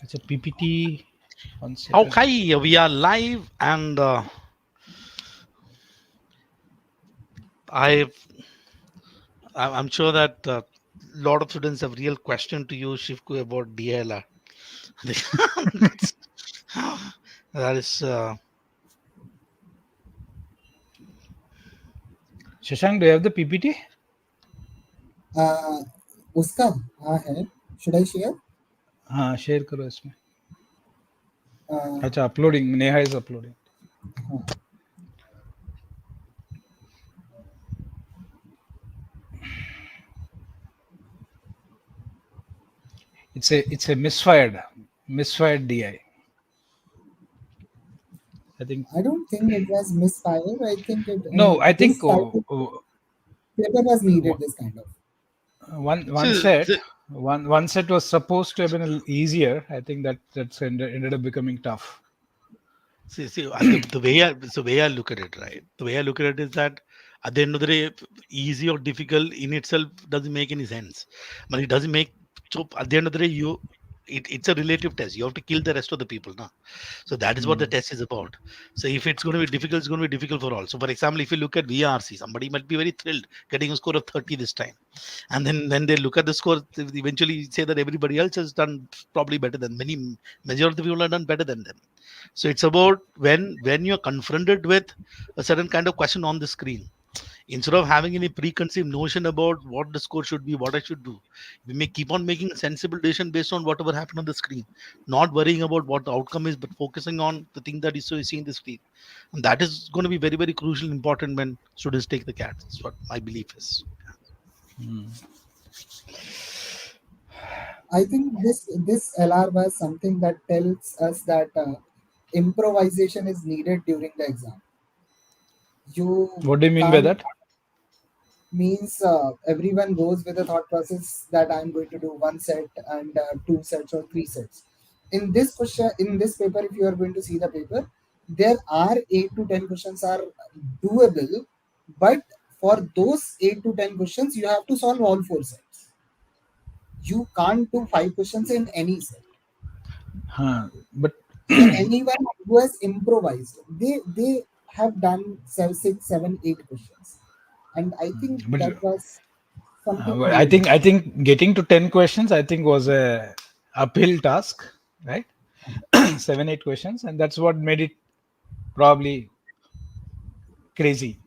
It's a PPT. 1 second. Okay, we are live, and I'm sure that a lot of students have real question to you, Shivku, about DILR. That's- that is Shashank, do you have the PPT? उसका हाँ है. Should I share? हाँ, share करो इसमें. Uh, अच्छा, uploading. Neha is uploading. It's a misfired DI. I think. I don't think it was misfire. I think it. No, I think this type of paper was needed. This kind of. one set. One set was supposed to have been a little easier. I think that's ended up becoming tough. see the way I look at it, right? The way I look at it is that at the end of the day, easy or difficult in itself doesn't make any sense. But it doesn't make so at the end of the day, it's a relative test. You have to kill the rest of the people now. So that is what the test is about. So if it's going to be difficult, it's going to be difficult for all. So for example, if you look at VARC, somebody might be very thrilled getting a score of 30 this time. And then they look at the score, they eventually say that everybody else has done probably better than majority of the people have done better than them. So it's about when you're confronted with a certain kind of question on the screen, instead of having any preconceived notion about what the score should be, what I should do, we may keep on making a sensible decision based on whatever happened on the screen, not worrying about what the outcome is, but focusing on the thing that is so seeing the screen. And that is going to be very, very crucial and important when students take the CAT. That's what my belief is. I think this LR was something that tells us that improvisation is needed during the exam. What do you mean by that? Means everyone goes with a thought process that I'm going to do one set and two sets or three sets. In this question, in this paper, if you are going to see the paper, there are 8 to 10 questions are doable, but for those 8 to 10 questions, you have to solve all 4 sets. You can't do 5 questions in any set. But so anyone who has improvised, they have done 6, 7, 8 questions. And I think that was something. I think getting to 10 questions, I think, was a uphill task, right? 7, 8 questions, and that's what made it probably crazy.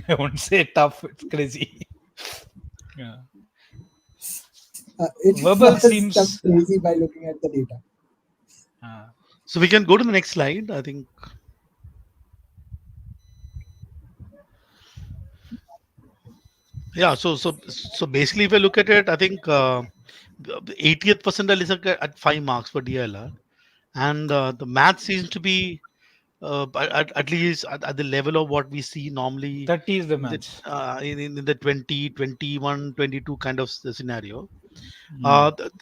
I won't say tough; it's crazy. Yeah. It Verbal seems crazy by looking at the data. So we can go to the next slide, I think. Yeah, so basically, if I look at it, I think the 80th percentile is at 5 marks for DILR, and the math seems to be at least at the level of what we see normally. 30 is the maths. In the 20, 21, 22 kind of scenario.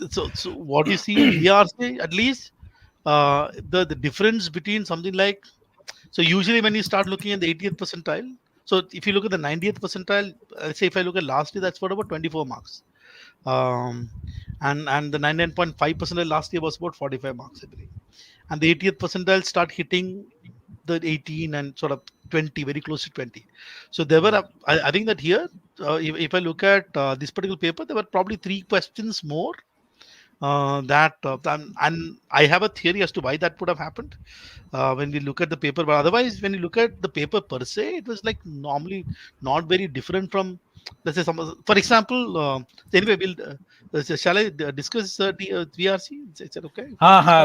So what you see in VRC, at least the difference between something like, so usually when you start looking at the 80th percentile, so if you look at the 90th percentile, let's say if I look at last year, that's about 24 marks. And the 99.5 percentile last year was about 45 marks, I believe. And the 80th percentile start hitting the 18 and sort of 20, very close to 20. So there were, I think that here, if I look at this particular paper, there were probably 3 questions more and I have a theory as to why that would have happened when we look at the paper. But otherwise, when you look at the paper per se, it was like normally not very different from, let's say, for example, anyway, shall I discuss the VRC? Is that okay?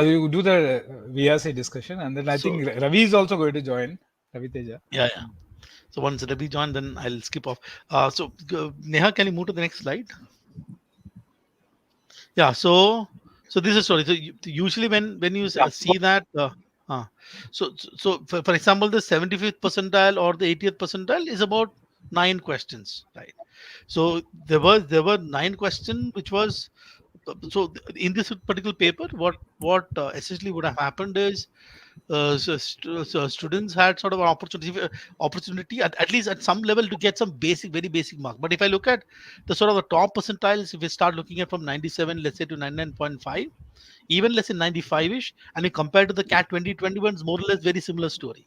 You do the VRC discussion, and then I think Ravi is also going to join. Raviteja. Yeah. So once Ravi joins, then I'll skip off. So Neha, can you move to the next slide? Yeah, so this is sorry. So usually when you see that, so for example, the 75th percentile or the 80th percentile is about 9 questions, right? So there were 9 questions, which was in this particular paper, what essentially would have happened is students had sort of an opportunity at least at some level to get some very basic mark. But if I look at the sort of the top percentiles, if we start looking at from 97, let's say, to 99.5, even let's say 95ish, and you compare to the CAT 2021, it's more or less very similar story.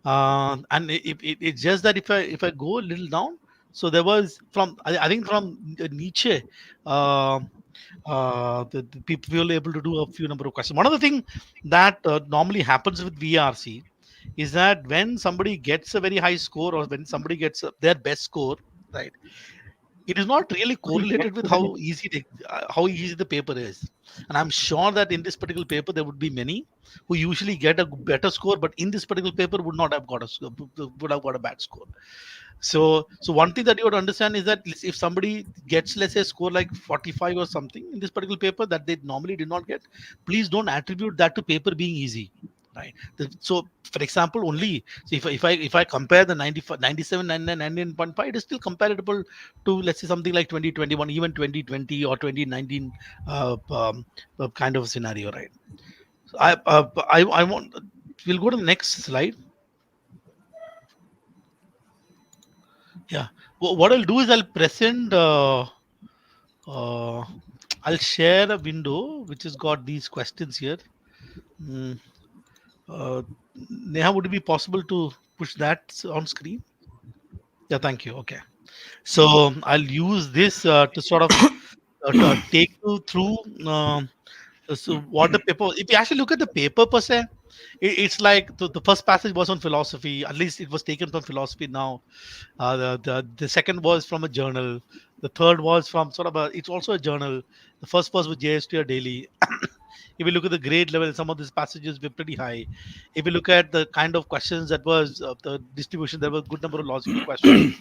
And it's just that if I go a little down, so there was from I think from Nietzsche, uh, the people were able to do a few number of questions. One of the things that normally happens with VRC is that when somebody gets a very high score, or when somebody gets their best score, right, it is not really correlated with how easy the paper is. And I'm sure that in this particular paper there would be many who usually get a better score, but in this particular paper would not have got would have got a bad score. So one thing that you would understand is that if somebody gets, let's say, a score like 45 or something in this particular paper that they normally did not get, please don't attribute that to paper being easy, right? So for example, only so if I compare the 95, 97, 99, 99.5, it is still comparable to, let's say, something like 2021, even 2020 or 2019 kind of scenario, right? So I want we'll go to the next slide. Yeah. What I'll do is I'll present. I'll share a window which has got these questions here. Mm, Neha, would it be possible to push that on screen? Yeah, thank you. Okay. So I'll use this to sort of to take you through. So what the paper? If you actually look at the paper per se, it's like the first passage was on philosophy. At least it was taken from philosophy. Now, the second was from a journal. The third was from sort of it's also a journal. The first was with JST or daily. If you look at the grade level, some of these passages were pretty high. If you look at the kind of questions that was the distribution, there were a good number of logical questions.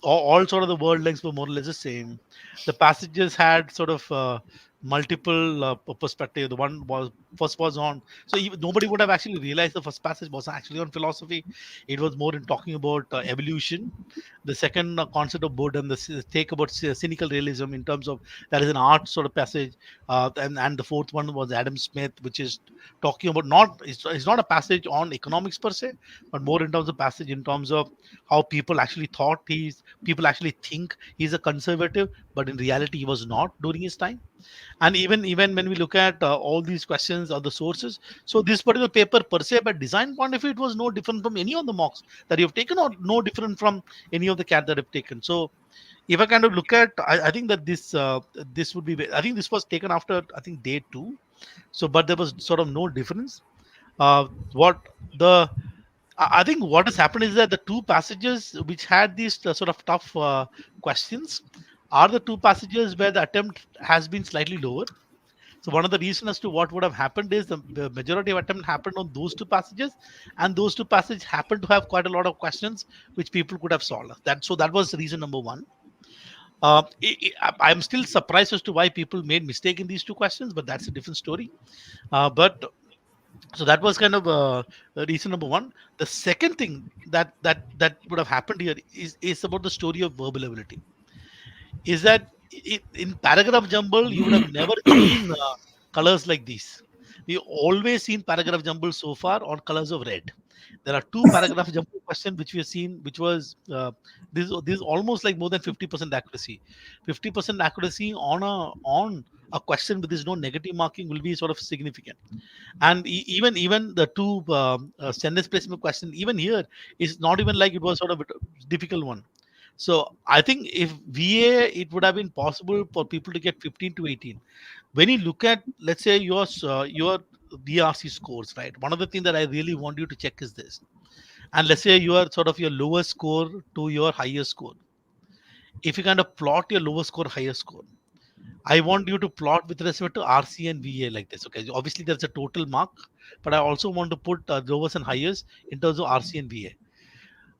All sort of the word lengths were more or less the same. The passages had sort of multiple perspective. The one was first was on, so even, nobody would have actually realized the first passage was actually on philosophy. It was more in talking about evolution. The second concept of Boredom, the take about cynical realism in terms of that is an art sort of passage, and the fourth one was Adam Smith, which is talking about it's not a passage on economics per se, but more in terms of passage in terms of how people actually people actually think he's a conservative, but in reality he was not during his time. And even when we look at all these questions or the sources, so this particular paper per se, by design point of view, it was no different from any of the mocks that you've taken, or no different from any of the CAT that I've taken. So if I kind of look at, I think that this would be, I think this was taken after, I think, day 2. So but there was sort of no difference. What the I think what has happened is that the two passages which had these sort of tough questions are the two passages where the attempt has been slightly lower. So one of the reasons as to what would have happened is the majority of attempt happened on those two passages, and those two passages happened to have quite a lot of questions which people could have solved. That was reason number one. I'm still surprised as to why people made mistake in these two questions, but that's a different story. But so that was kind of reason number one. The second thing that would have happened here is about the story of verbal ability. Is that in paragraph jumble you would have never seen colors like these. We always seen paragraph jumble so far on colors of red. There are two paragraph jumble questions which we have seen, which was this is almost like more than 50% accuracy. 50% accuracy on a question with this no negative marking will be sort of significant. And even the two sentence placement question, even here is not even like it was sort of a difficult one. So I think if VA, it would have been possible for people to get 15 to 18. When you look at, let's say, your VRC scores, right? One of the things that I really want you to check is this. And let's say you are sort of your lower score to your higher score. If you kind of plot your lower score, higher score, I want you to plot with respect to RC and VA like this. Okay, obviously there's a total mark, but I also want to put lowest and highest in terms of RC and VA.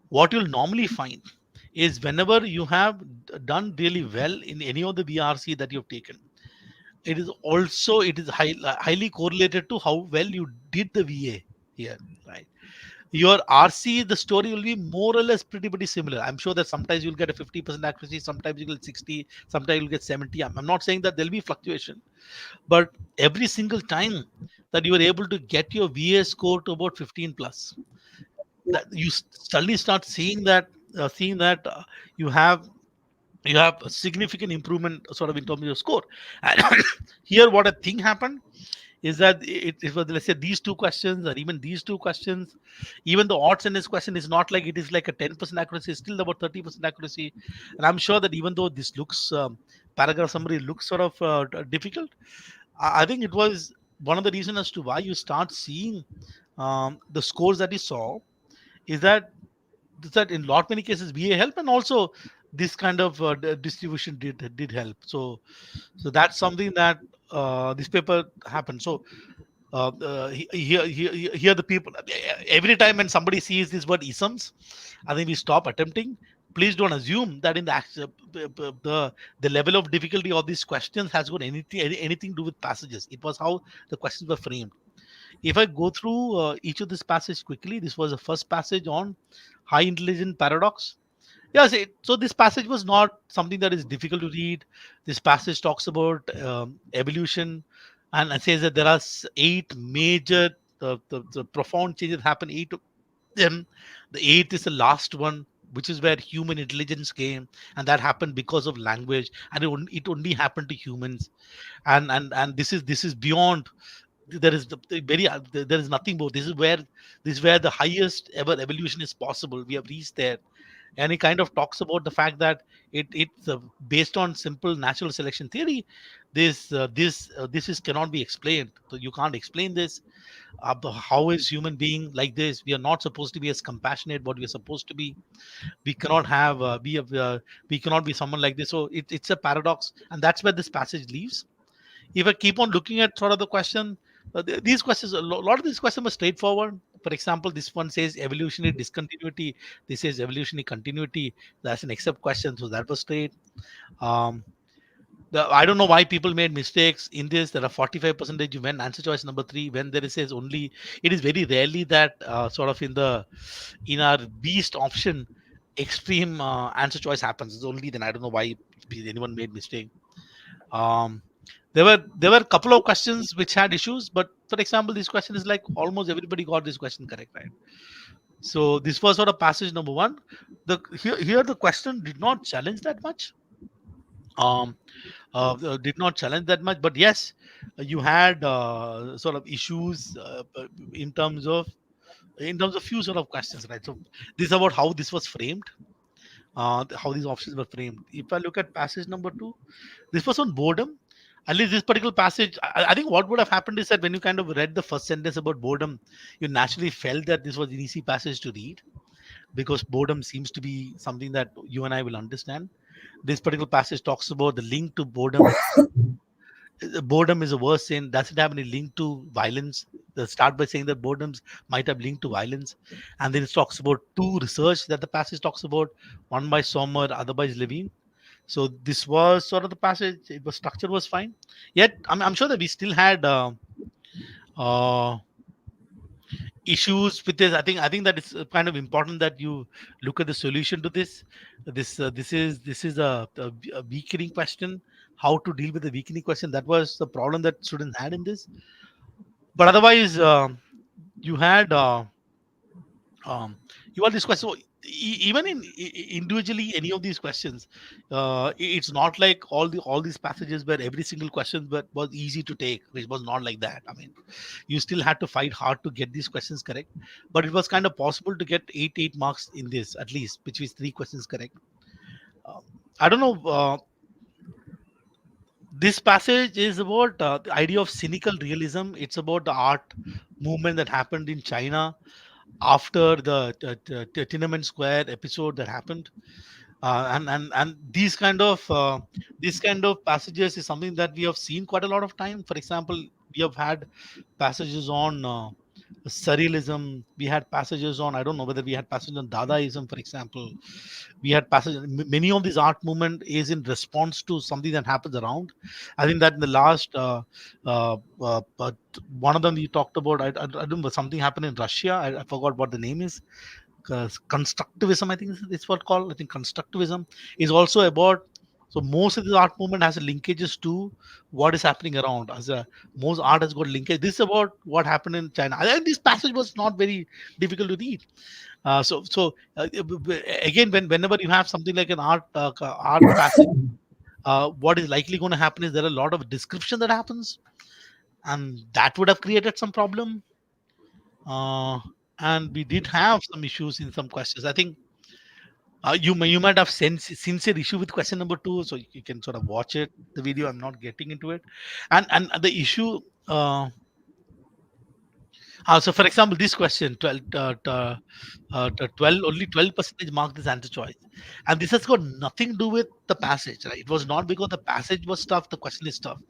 What you'll normally find is whenever you have done really well in any of the VRC that you've taken, it is highly correlated to how well you did the VA here, right? Your RC, the story will be more or less pretty similar. I'm sure that sometimes you'll get a 50% accuracy, sometimes you'll get 60, sometimes you'll get 70. I'm not saying that there'll be fluctuation, but every single time that you are able to get your VA score to about 15 plus, that you suddenly start seeing that you have a significant improvement sort of in terms of your score. And here, what I think happened is that it was, let's say, these two questions or even these two questions, even the odds in this question is not like it is like a 10% accuracy, it's still about 30% accuracy. And I'm sure that even though this looks paragraph summary looks sort of difficult, I think it was one of the reasons as to why you start seeing the scores that you saw is that in lot many cases VA help, and also this kind of distribution did help. So that's something that this paper happened. So here the people, every time when somebody sees this word isms, I think we stop attempting. Please don't assume that in the the level of difficulty of these questions has got anything to do with passages. It was how the questions were framed. If I go through each of this passage quickly, this was the first passage on high intelligence paradox. Yes, so this passage was not something that is difficult to read. This passage talks about evolution, and it says that there are eight major, the profound changes happen. Eight of them. The eighth is the last one, which is where human intelligence came, and that happened because of language, and it only happened to humans. And this is beyond. There is there is nothing more. This is where the highest ever evolution is possible. We have reached there, and it kind of talks about the fact that it's based on simple natural selection theory. This is cannot be explained. So you can't explain this. How is human being like this? We are not supposed to be as compassionate what we are supposed to be. We cannot have we cannot be someone like this. So it's a paradox, and that's where this passage leaves. If I keep on looking at sort of the question, these questions, a lot of these questions are straightforward. For example, this one says evolutionary discontinuity. This says evolutionary continuity. That's an except question, so that was straight. Um, I don't know why people made mistakes in this. There are 45% when answer choice number three, when there is says only. It is very rarely that sort of in our beast option, extreme answer choice happens. It's only then. I don't know why anyone made mistake. Um, there were a couple of questions which had issues, but for example, this question is like almost everybody got this question correct, right? So this was sort of passage number one. Here the question did not challenge that much. Um, did not challenge that much, but yes, you had sort of issues in terms of few sort of questions, right? So this is about how this was framed, how these options were framed. If I look at passage number two, this was on boredom. At least this particular passage, I think what would have happened is that when you kind of read the first sentence about boredom, you naturally felt that this was an easy passage to read because boredom seems to be something that you and I will understand. This particular passage talks about the link to boredom. Boredom is a worse sin. Does it have any link to violence? They start by saying that boredoms might have linked to violence. And then it talks about two research that the passage talks about, one by Sommer, other by Levine. So this was sort of the passage. It was structure was fine. Yet I'm sure that we still had uh, issues with this. I think that it's kind of important that you look at the solution to this. This is a weakening question. How to deal with the weakening question? That was the problem that students had in this. But otherwise, you had. You are this question. So even in individually any of these questions, it's not like all these passages where every single question was easy to take. It was not like that. I mean, you still had to fight hard to get these questions correct, but it was kind of possible to get 8 marks in this at least, which is three questions correct. uh, I don't know. This passage is about the idea of cynical realism. It's about the art movement that happened in China after the Tiananmen Square episode that happened, and these kind of passages is something that we have seen quite a lot of time. For example, we have had passages on surrealism. We had passages on, I don't know whether we had passages on Dadaism, for example. We had passages. Many of these art movement is in response to something that happens around. I think that in the last, but one of them you talked about, I don't know, something happened in Russia. I forgot what the name is. Constructivism, I think it's what called. I think constructivism is also about. So most of the art movement has linkages to what is happening around. As a most art has got linkage. This is about what happened in China. I think this passage was not very difficult to read. Again, whenever you have something like an art passage, what is likely going to happen is there are a lot of description that happens, and that would have created some problem. Uh, and we did have some issues in some questions. I think you might have sincere issue with question number 2, so you can sort of watch it the video. I'm not getting into it, and the issue. So for example, this question 12, 12 only 12% marked this answer choice, and this has got nothing to do with the passage, right? It was not because the passage was tough, the question is tough.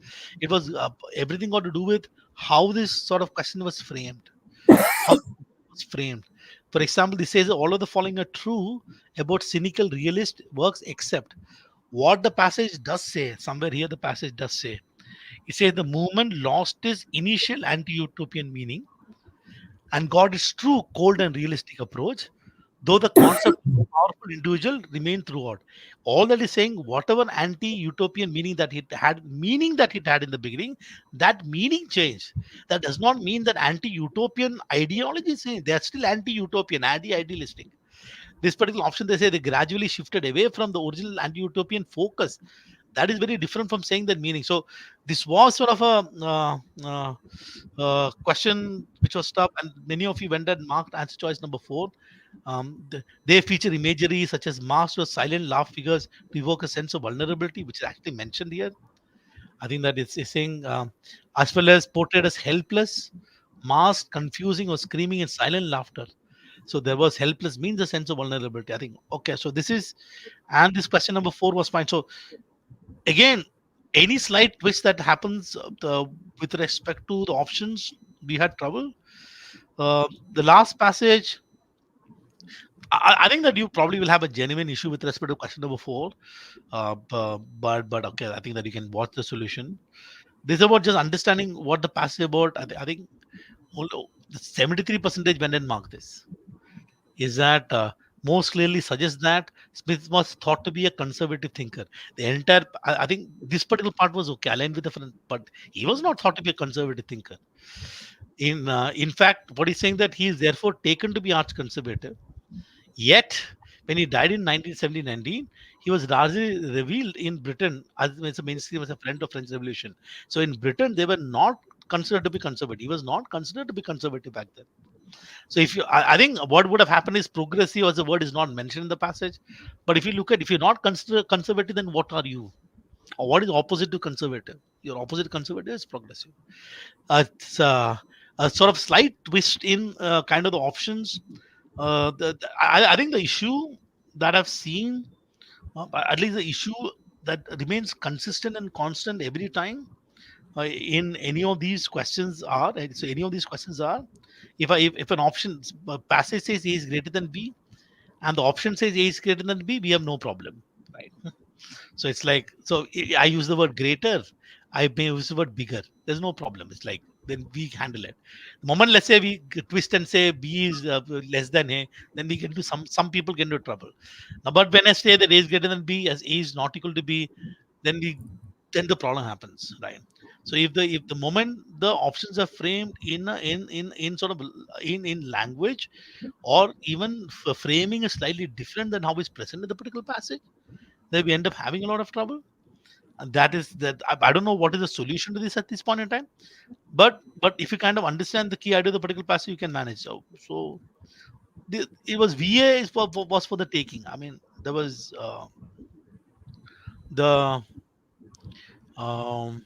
It was everything got to do with how this sort of question was framed, how it was framed. For example, this says all of the following are true about cynical realist works, except what the passage does say. Somewhere here, the passage does say, it says the movement lost its initial anti-utopian meaning and got its true cold and realistic approach, though the concept of a powerful individual remained throughout. All that is saying, whatever anti-utopian meaning that it had in the beginning, that meaning changed. That does not mean that anti-utopian ideology is changed. They are still anti-utopian, anti-idealistic. This particular option, they say they gradually shifted away from the original anti-utopian focus. That is very different from saying that meaning. So this was sort of a question which was tough, and many of you went and marked answer choice number 4. They feature imagery such as masked or silent laugh figures to evoke a sense of vulnerability, which is actually mentioned here. I think that it's saying, as well as portrayed as helpless, masked, confusing, or screaming in silent laughter. So there was helpless means a sense of vulnerability. I think okay. So this is, and this question number 4 was fine. So again, any slight twist that happens with respect to the options, we had trouble. The last passage, I think that you probably will have a genuine issue with respect to question number 4. But okay, I think that you can watch the solution. This is about just understanding what the passage about. I think although the 73% went and marked this, is that most clearly suggests that Smith was thought to be a conservative thinker. The entire, I think this particular part was okay, aligned with the friend, but he was not thought to be a conservative thinker. In fact, what he's saying that he is therefore taken to be arch conservative. Yet, when he died in 1917, he was largely revealed in Britain as a mainstream, as a friend of French Revolution. So in Britain, they were not considered to be conservative. He was not considered to be conservative back then. So if you, I think what would have happened is progressive as a word is not mentioned in the passage. But if you look at, if you're not considered conservative, then what are you? Or what is opposite to conservative? Your opposite to conservative is progressive. It's a sort of slight twist in kind of the options. I think the issue that I've seen, at least the issue that remains consistent and constant every time in any of these questions are, so any of these questions are, if an option passage says A is greater than B and the option says A is greater than B, we have no problem, right? So it's like, so I use the word greater, I may use the word bigger. There's no problem. It's like, then we handle it. The moment, let's say we twist and say B is less than A, then we get into some people get into trouble. Now, but when I say that A is greater than B, as A is not equal to B, then then the problem happens, right? So if the moment the options are framed in sort of in language, or even framing is slightly different than how it's present in the particular passage, then we end up having a lot of trouble. And that is that I don't know what is the solution to this at this point in time. But if you kind of understand the key idea of the particular passage, you can manage. So it was VA was for the taking. I mean, there was the um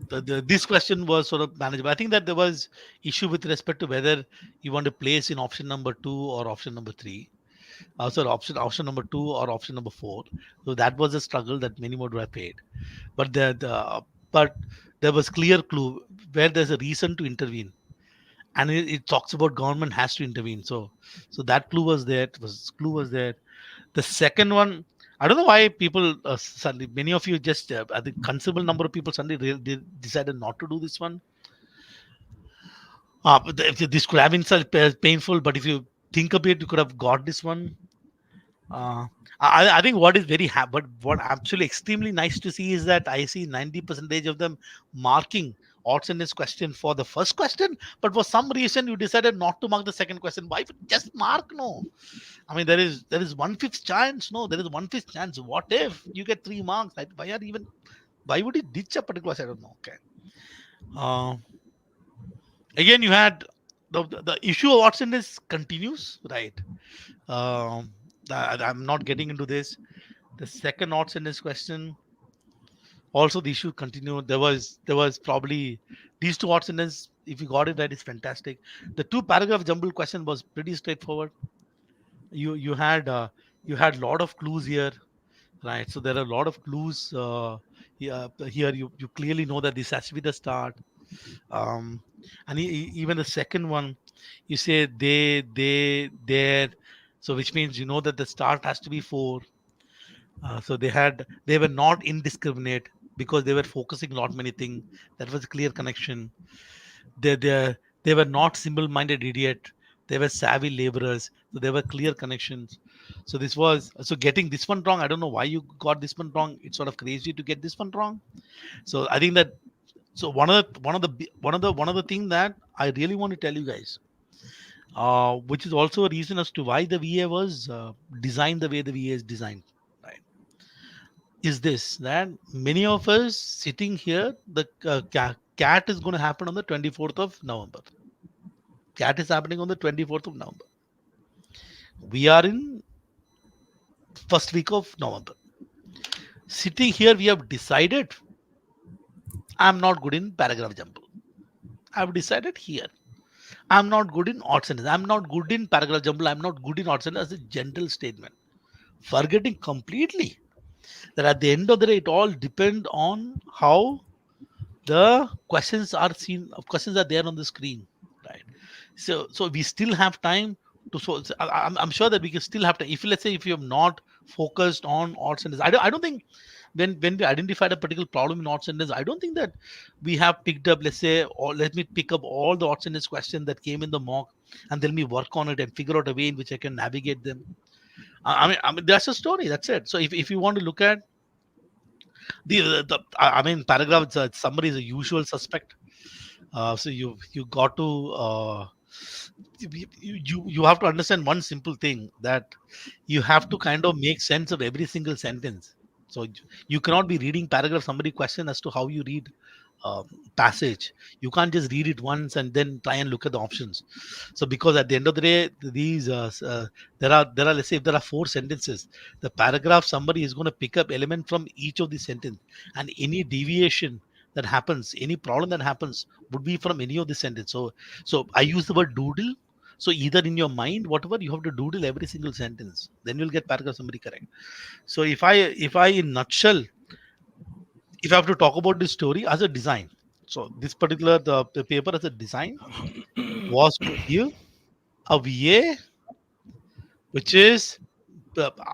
this question was sort of manageable. I think that there was issue with respect to whether you want to place in option number 2 or option number 3. Sorry, option number 2 or option number 4. So that was a struggle that many would have paid. But but there was clear clue where there's a reason to intervene. and it talks about government has to intervene. So that clue was there. Clue was there. The second one, I don't know why people suddenly, many of you just, I think considerable number of people suddenly they decided not to do this one. But this could have been such painful, but if you think a bit, you could have got this one. Uh, I think what is but what actually extremely nice to see is that I see 90 percentage of them marking odds in this question for the first question, but for some reason you decided not to mark the second question. Why just mark? No, I mean there is 1/5 chance. No, there is 1/5 chance. What if you get 3 marks? Why would you ditch a particular? I don't know. Okay. Uh, Again, you had the issue of Watson is continues, right? Um, I'm not getting into this. The second odds in this question, also the issue continued. There was probably these two odds in this. If you got it right, it's fantastic. The two paragraph jumble question was pretty straightforward. You had lot of clues here, right? So there are a lot of clues. Here you clearly know that this has to be the start. Um, and even the second one, you say they, there, so which means you know that the start has to be four. So they were not indiscriminate because they were focusing not many things. That was a clear connection. They were not simple-minded idiot. They were savvy laborers. So there were clear connections. So getting this one wrong. I don't know why you got this one wrong. It's sort of crazy to get this one wrong. So I think that so one of the thing that I really want to tell you guys, which is also a reason as to why the VA was designed the way the VA is designed, right? Is this that many of us sitting here, the cat is going to happen on the 24th of November. Cat is happening on the 24th of November. We are in first week of November. Sitting here, we have decided I'm not good in paragraph jumble. I've decided here I'm not good in odd sentence. I'm not good in paragraph jumble. I'm not good in odd sentence as a general statement. Forgetting completely that at the end of the day, it all depends on how the questions are seen. Questions are there on the screen, right? So we still have time to. I'm sure that we can still have to. If let's say if you have not focused on odd sentence, I don't think when we identified a particular problem in odd sentence, I don't think that we have picked up, let's say, or let me pick up all the odd sentence questions that came in the mock and then me work on it and figure out a way in which I can navigate them. I mean that's a story. That's it. So if you want to look at I mean paragraph summary is a usual suspect. So you got to you have to understand one simple thing, that you have to kind of make sense of every single sentence. So you cannot be reading paragraph summary question as to how you read um, passage. You can't just read it once and then try and look at the options. So because at the end of the day, these there are let's say if there are four sentences, the paragraph summary is going to pick up element from each of the sentence, and any deviation that happens, any problem that happens would be from any of the sentence. So I use the word doodle. So either in your mind, whatever, you have to doodle every single sentence, then you'll get paragraph summary correct. So if I in nutshell, if I have to talk about this story as a design, so this particular the paper as a design was to give a VA, which is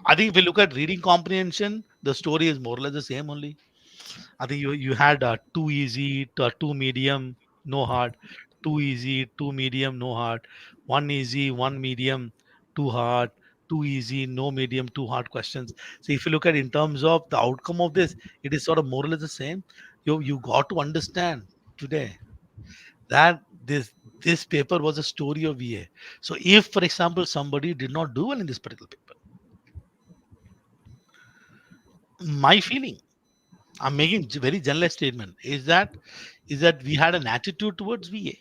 I think if we look at reading comprehension, the story is more or less the same only. I think you had too easy, too medium, no hard, too easy, too medium, no hard, one easy, one medium, too hard, too easy, no medium, too hard questions. So if you look at in terms of the outcome of this, it is sort of more or less the same. You got to understand today that this paper was a story of VA. So if, for example, somebody did not do well in this particular paper, my feeling, I'm making very generalized statement, is that we had an attitude towards VA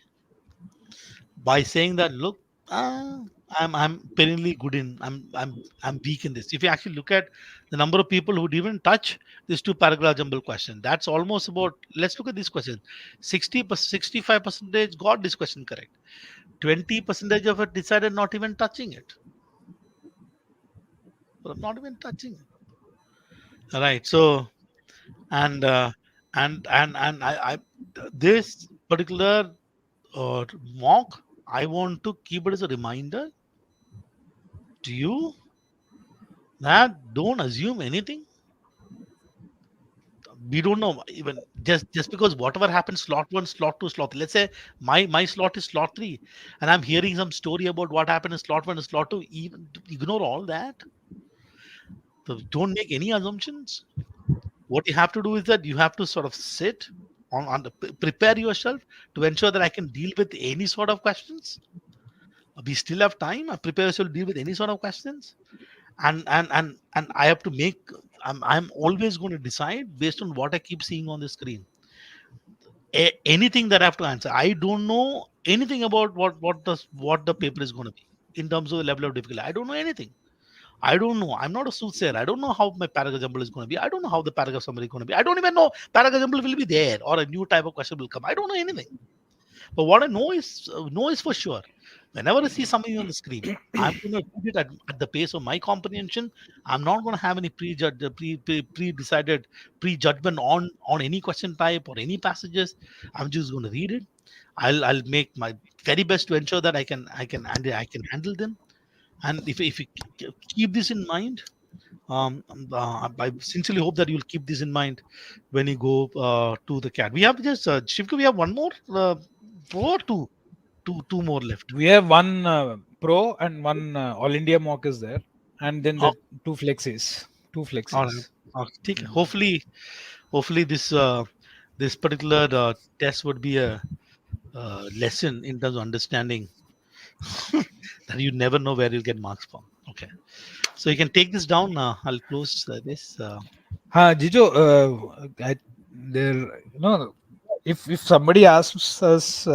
by saying that look, uh, I'm perennially good in I'm weak in this. If you actually look at the number of people who would even touch this two paragraph jumble question, that's almost about, let's look at this question. 65 percentage got this question correct. 20 percentage of it decided not even touching it. Not even touching it. All right. So and and I this particular mock I want to keep it as a reminder to you that don't assume anything. We don't know, even just because whatever happens, slot 1, slot 2, slot 3. Let's say my slot is slot 3, and I'm hearing some story about what happened in slot 1 and slot 2. Even ignore all that. So don't make any assumptions. What you have to do is that you have to sort of sit prepare yourself to ensure that I can deal with any sort of questions. We still have time. Prepare yourself to deal with any sort of questions, and I have to make. I'm always going to decide based on what I keep seeing on the screen. Anything that I have to answer. I don't know anything about what the paper is going to be in terms of the level of difficulty. I don't know anything. I don't know. I'm not a soothsayer. I don't know how my paragraph jumble is going to be. I don't know how the paragraph summary is going to be. I don't even know paragraph jumble will be there or a new type of question will come. I don't know anything. But what I know is for sure. Whenever I see something on the screen, I'm going to read it at the pace of my comprehension. I'm not going to have any pre-decided prejudgment on any question type or any passages. I'm just going to read it. I'll make my very best to ensure that I can handle them. And if you keep this in mind, I sincerely hope that you'll keep this in mind when you go to the CAT. We have just Shivka, we have one more or two more left. We have one pro and one All India mock is there, and then the Oh, two flexes. Two all right. flexes. Okay. Hopefully this particular test would be a lesson in terms of understanding that you never know where you'll get marks from. Okay, so you can take this down. I'll close this. Gejo, there, if somebody asks us,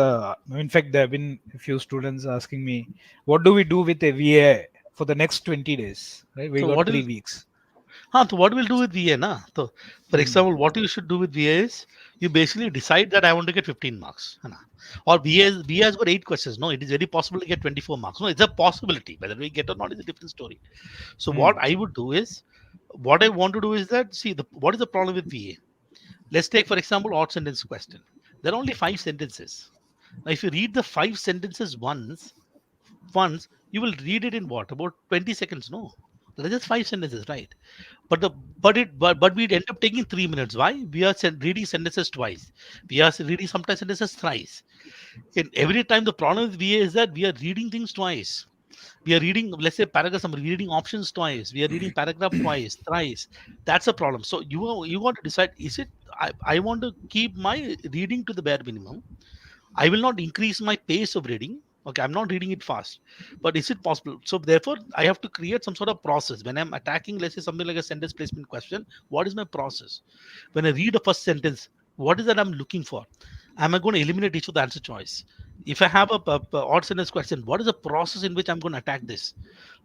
in fact, there have been a few students asking me, what do we do with a VA for the next 20 days? Right, we So got what will 3 weeks. So what we'll do with VA, na? So, for Hmm. example, what you should do with VA is you basically decide that I want to get 15 marks, है ना? Or VA has got 8 questions. No, it is very possible to get 24 marks. No, it's a possibility. Whether we get or not is a different story. So Hmm. what I would do is, what I want to do is that see what is the problem with VA? Let's take for example odd sentence question. There are only 5 sentences. Now, if you read the 5 sentences once you will read it in what about 20 seconds? No, that is just 5 sentences, right? But the but we'd end up taking 3 minutes. Why? We are reading sentences twice. We are reading sometimes sentences thrice. And every time the problem with VA is that we are reading things twice. We are reading, let's say paragraph summary, we're reading options twice. We are reading paragraph twice, thrice. That's a problem. So you want to decide: is it I want to keep my reading to the bare minimum. I will not increase my pace of reading. Okay, I'm not reading it fast, but is it possible? So therefore, I have to create some sort of process when I'm attacking, let's say something like a sentence placement question. What is my process? When I read the first sentence, what is that I'm looking for? Am I going to eliminate each of the answer choice? If I have a odd sentence question, what is the process in which I'm going to attack this?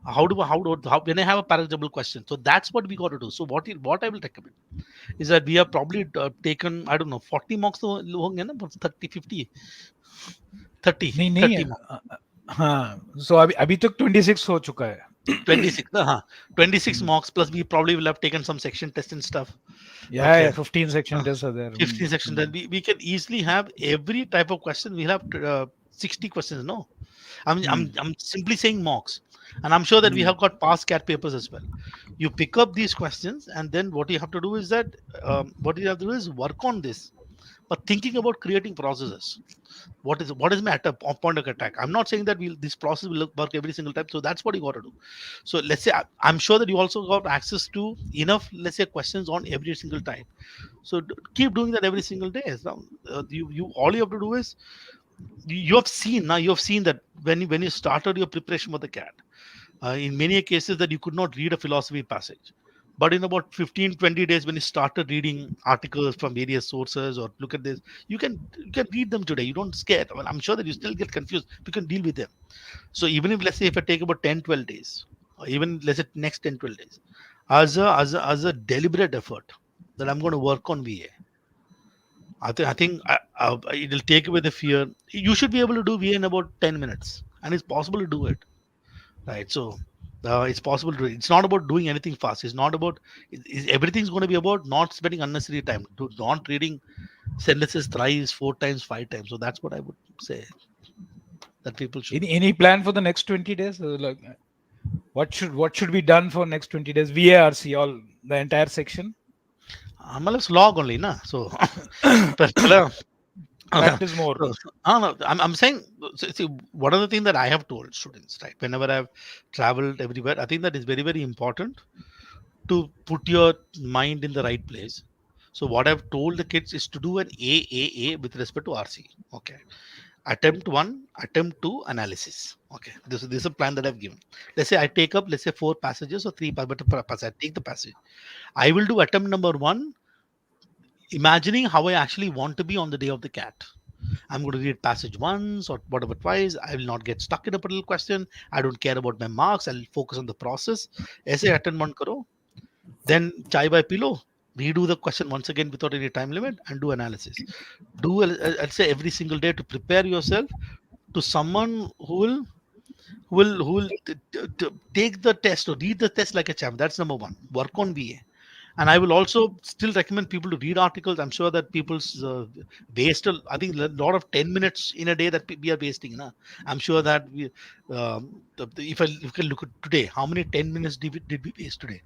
How when I have a paragraph question? So that's what we got to do. So what I will recommend is that we have probably taken, I don't know, 40 marks तो होंगे ना, 30 50 30 नहीं नहीं 30 marks. हाँ, so अभी तक 26 हो चुका है. 26 26 Hmm. marks plus we probably will have taken some section test and stuff. Yeah, Okay, 15 section uh, tests are there. 15 section test. We can easily have every type of question. We'll have 60 questions. No, Hmm. I'm simply saying mocks, and I'm sure that we Hmm. have got past cat papers as well. You pick up these questions, and then what you have to do is that what you have to do is work on this, but thinking about creating processes. What is my point of attack? I'm not saying that this process will work every single time. So that's what you got to do. So let's say I'm sure that you also got access to enough, let's say, questions on every single time. So keep doing that every single day. So, you all you have to do is you have seen that when you started your preparation for the CAT, in many cases that you could not read a philosophy passage, but in about 15-20 days when you started reading articles from various sources or look at this, you can read them today. You don't scare. Well, I'm sure that you still get confused. You can deal with them. So even if, let's say, if I take about 10-12 days, or even let's say next 10-12 days, as a deliberate effort that I'm going to work on VA, I think it'll take away the fear. You should be able to do VA in about 10 minutes, and it's possible to do it, right? So it's possible to. It's not about doing anything fast. It's not about. Everything's going to be about not spending unnecessary time, not reading sentences thrice, 4 times, 5 times. So that's what I would say. that people should. Any plan for the next 20 days? Like, what should be done for next 20 days? VARC, all the entire section. Let's log only, na. So, Practice more. no, I'm saying, see, one of the things that I have told students, right? Whenever I've traveled everywhere, I think that is very, very important to put your mind in the right place. So what I've told the kids is to do an AAA with respect to RC. Okay. Attempt 1, attempt 2, analysis. Okay. This is a plan that I've given. Let's say I take up, let's say 4 passages or 3 passages. I take the passage. I will do attempt number 1, imagining how I actually want to be on the day of the cat. I'm going to read passage once or whatever twice. I will not get stuck in a particular question. I don't care about my marks. I'll focus on the process. Aise attempt one karo. Then chai by pillow. Redo the question once again without any time limit and do analysis. Do I'd say every single day to prepare yourself to someone who will take the test or read the test like a champ. That's number one. Work on VA. And I will also still recommend people to read articles. I'm sure that people's waste, I think, a lot of 10 minutes in a day that we are wasting. Na? I'm sure that if you can look at today, how many 10 minutes did we waste today?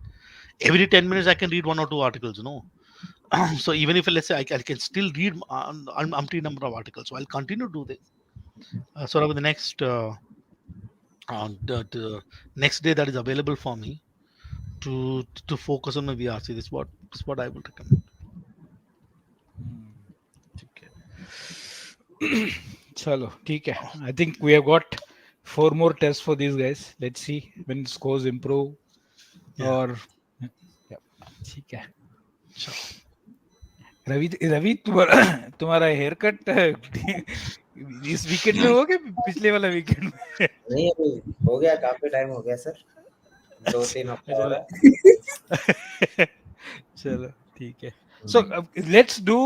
Every 10 minutes, I can read 1 or 2 articles, So even if, let's say, I can still read umpteen number of articles. So I'll continue to do this. Sort of the next the next day that is available for me to focus on my VRC. This is what I would recommend. Chalo, theek hai. I think we have got 4 more tests for these guys. Let's see when scores improve. Yeah. Or ठीक है. रवि तुम्हारा hair cut इस weekend में हो गया पिछले वाला weekend में? नहीं, अभी हो गया, काफी टाइम हो गया सर, 2-3 हफ्ते हो गए. चलो ठीक है. So let's do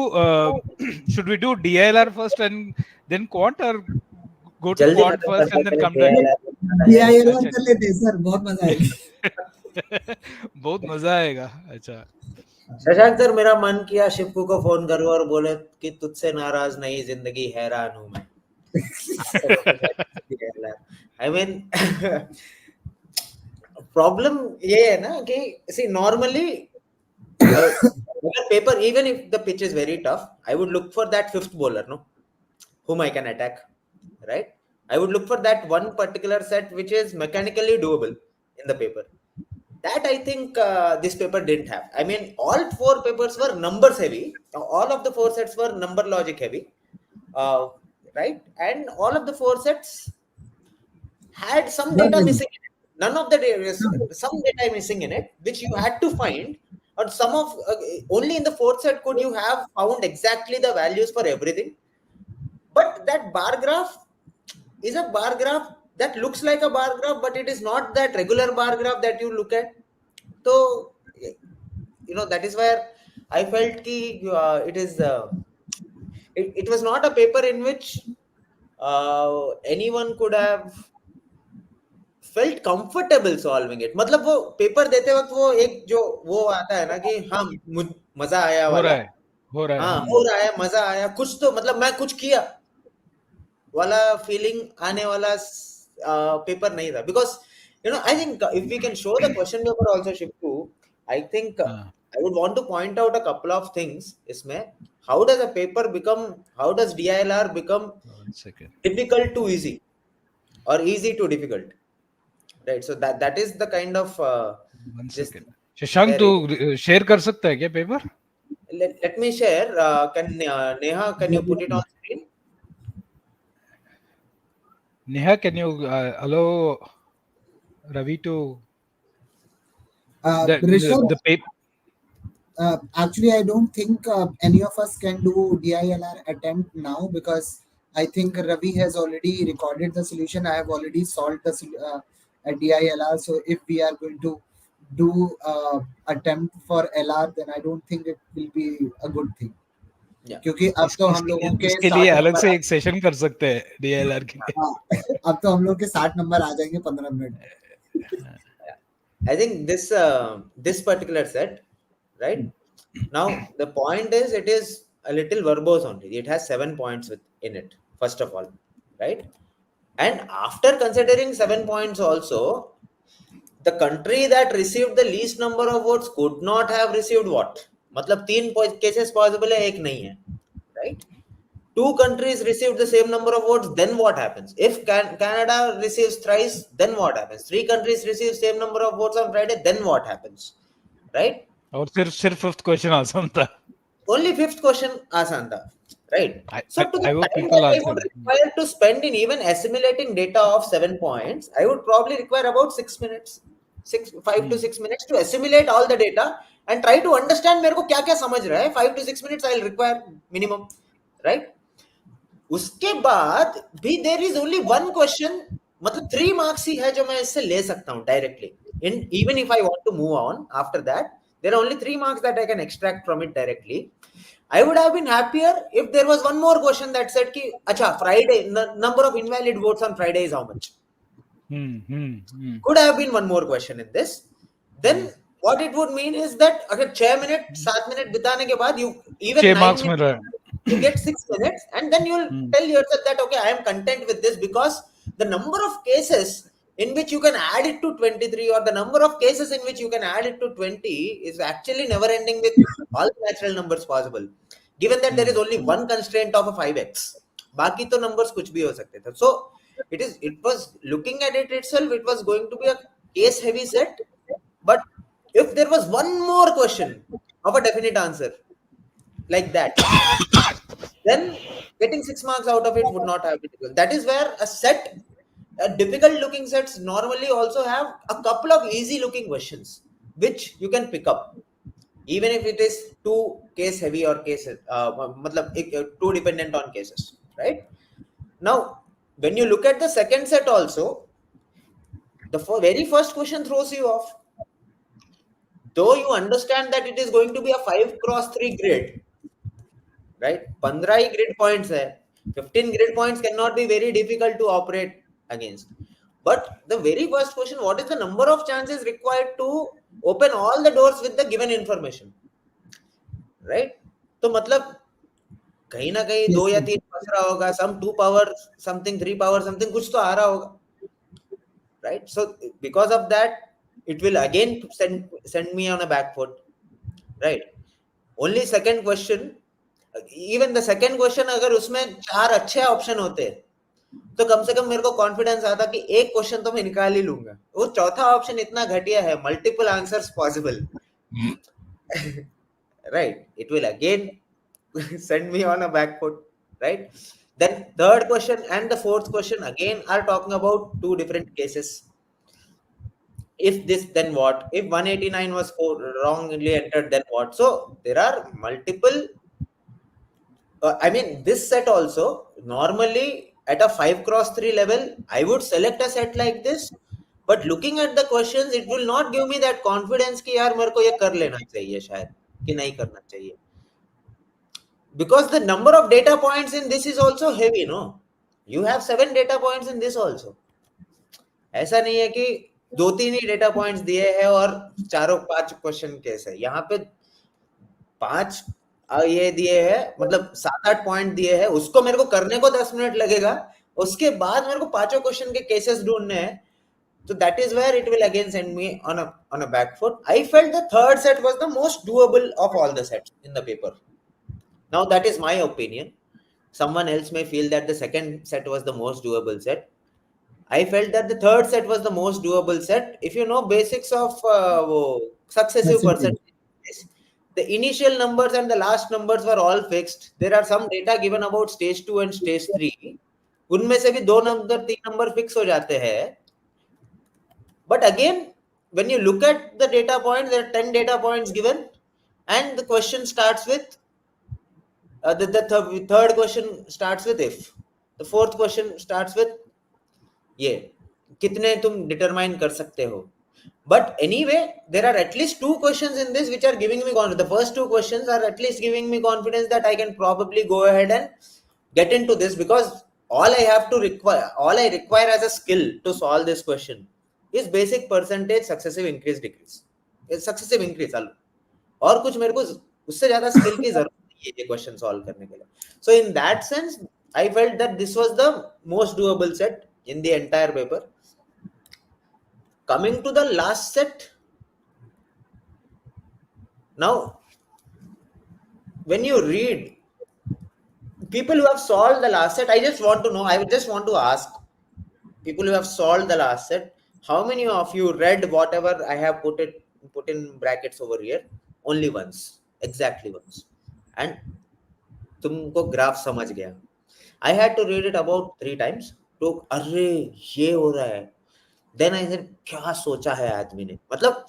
should we do DILR first and then Quant, or go to Quant first and then come back? DILR कर लेते हैं सर, बहुत मजा आएगा. बहुत मजा आएगा. अच्छा शशांक सर, मेरा मन किया शिवकू को फोन करूं और बोले कि तुझसे नाराज नहीं, जिंदगी हैरान हूं मैं. I mean, प्रॉब्लम ये है ना कि see normally paper, even if the pitch is very tough, I would look for that fifth bowler, no, whom I can attack, right? I would look for that one particular set which is mechanically doable in the paper. That I think this paper didn't have. I mean, all 4 papers were numbers heavy. All of the 4 sets were number logic heavy, right? And all of the 4 sets had some data missing in it. None of the data, some data missing in it, which you had to find. Or some of only in the 4th set could you have found exactly the values for everything. But that bar graph is a bar graph that looks like a bar graph, but it is not that regular bar graph that you look at. So, that is where I felt ki, it was not a paper in which anyone could have felt comfortable solving it. मतलब वो paper देते वक्त वो एक जो वो आता है ना कि हाँ मजा आया वाला, हो रहा है मजा आया, कुछ तो मतलब मैं कुछ किया वाला फीलिंग आने वाला पेपर नहीं था. Because I think if we can show the question paper also, Shivu, I think I would want to point out a couple of things इसमें. How does DILR become difficult to easy or easy to difficult? Right, so that is the kind of Shashank तू share कर सकता है क्या paper? Let me share. Neha, can you put it on screen? Neha, can you allow Ravi to the paper? Actually, I don't think any of us can do DILR attempt now, because I think Ravi has already recorded the solution. I have already solved the DILR. So if we are going to do attempt for LR, then I don't think it will be a good thing. क्योंकि अब तो हम लोगों के इसके लिए अलग से एक सेशन कर सकते हैं DILR के लिए. अब तो हम लोग के 60 नंबर आ जाएंगे 15 minute. I think this particular set, right? Now the point is, it is a little verbose only. It has 7 points in it, first of all, right? And after considering 7 points also, the country that received the least number of votes could not have received what? मतलब 3 cases possible है, एक नहीं है, right? 2 countries received the same number of votes, then what happens? If Canada receives thrice, then what happens? 3 countries receive same number of votes on Friday, then what happens? Right? और सिर्फ fifth question आसान था. Only fifth question आसान था, right? So to the I hope time people that I answer would that. require to spend in even assimilating data of 7 points, I would probably require about 6 minutes, 5 to 6 minutes to assimilate all the data and try to understand मेरे को क्या क्या समझ रहा है. 5 to 6 minutes I'll require minimum, right? उसके बाद भी there is only one question, मतलब 3 marks ही है जो मैं इससे ले सकता हूँ directly. Even if I want to move on after that, there are only 3 marks that I can extract from it directly. I would have been happier if there was one more question that said कि अच्छा Friday number of invalid votes on Friday is how much. Could have been one more question in this. Then what it would mean is that अगर 6 minute 7 minute बिताने के बाद you even 6 9 marks mill minutes, रहा है. you get 6 minutes and then you'll tell yourself that okay, I am content with this because the number of cases in which you can add it to 23 or the number of cases in which you can add it to 20 is actually never ending with all the natural numbers possible, given that there is only one constraint of a 5x. बाकी तो numbers कुछ भी हो सकते थे. So it was looking at it itself, it was going to be a case heavy set, but if there was one more question of a definite answer like that, then getting 6 marks out of it would not have been difficult. That is where a difficult looking sets normally also have a couple of easy looking questions which you can pick up, even if it is too case heavy or cases too dependent on cases, right? Now when you look at the second set also, the very first question throws you off, though you understand that it is going to be a 5x3 grid, right? 15 grid points hai. 15 grid points cannot be very difficult to operate against. But the very first question, what is the number of chances required to open all the doors with the given information, right? तो मतलब कहीं ना कहीं 2 या 3 फंस रहा होगा, some 2 power something, 3 power something, कुछ तो आ रहा होगा, right? So because of that, it will again send me on a back foot, right? Only second question, even the second question अगर उसमें 4 अच्छे ऑप्शन होते तो कम से कम मेरे को कॉन्फिडेंस आता कि एक क्वेश्चन तो मैं निकाल ही लूंगा. वो चौथा ऑप्शन इतना घटिया है, multiple answers possible, right? It will again send me on a back foot, right? Then third question and the fourth question again are talking about 2 different cases. If this, then what? If 189 was wrongly entered, then what? So there are multiple. I mean, this set also normally at a 5x3 level, I would select a set like this. But looking at the questions, it will not give me that confidence कि यार मेरे को ये कर लेना चाहिए शायद कि नहीं करना चाहिए. Because the number of data points in this is also heavy, no? You have 7 data points in this also. ऐसा नहीं है कि 2-3 ही डेटा पॉइंट्स दिए हैं और 4-5 क्वेश्चन केस है. यहाँ पे 5 ये दिए हैं, मतलब 7-8 पॉइंट दिए हैं, उसको मेरे को करने को 10 मिनट लगेगा, उसके बाद मेरे को 5 क्वेश्चन के केसेस ढूंढने हैं. So that is where it will again send me on a back foot. I felt the third set was the most doable of all the sets in the paper. Now that is my opinion. Someone else may feel that the second set was the most doable set. I felt that the third set was the most doable set. If you know basics of successive percentages, the initial numbers and the last numbers were all fixed. There are some data given about stage 2 and stage 3. उनमें से भी 2 number 3 number fix हो जाते हैं. But again, when you look at the data points, there are 10 data points given, and the question starts with the third question starts with if. The fourth question starts with ये कितने तुम determine कर सकते हो. But anyway, there are at least 2 questions in this which are giving me confidence. The first 2 questions are at least giving me confidence that I can probably go ahead and get into this, because all I require as a skill to solve this question is basic percentage successive increase decrease. Successive increase और कुछ मेरे को उससे ज्यादा skill की जरूरत नहीं है ये क्वेश्चन सॉल्व करने के लिए. So in that sense, I felt that this was the most doable set. in the entire paper. Coming to the last set, now when you read people who have solved the last set, I just want to know, I would just want to ask people who have solved the last set, how many of you read whatever I have put in brackets over here only once, exactly once, and तुमको graph समझ गया. I had to read it about 3 times. तो अरे ये हो रहा है. Then I said क्या सोचा है आदमी ने. मतलब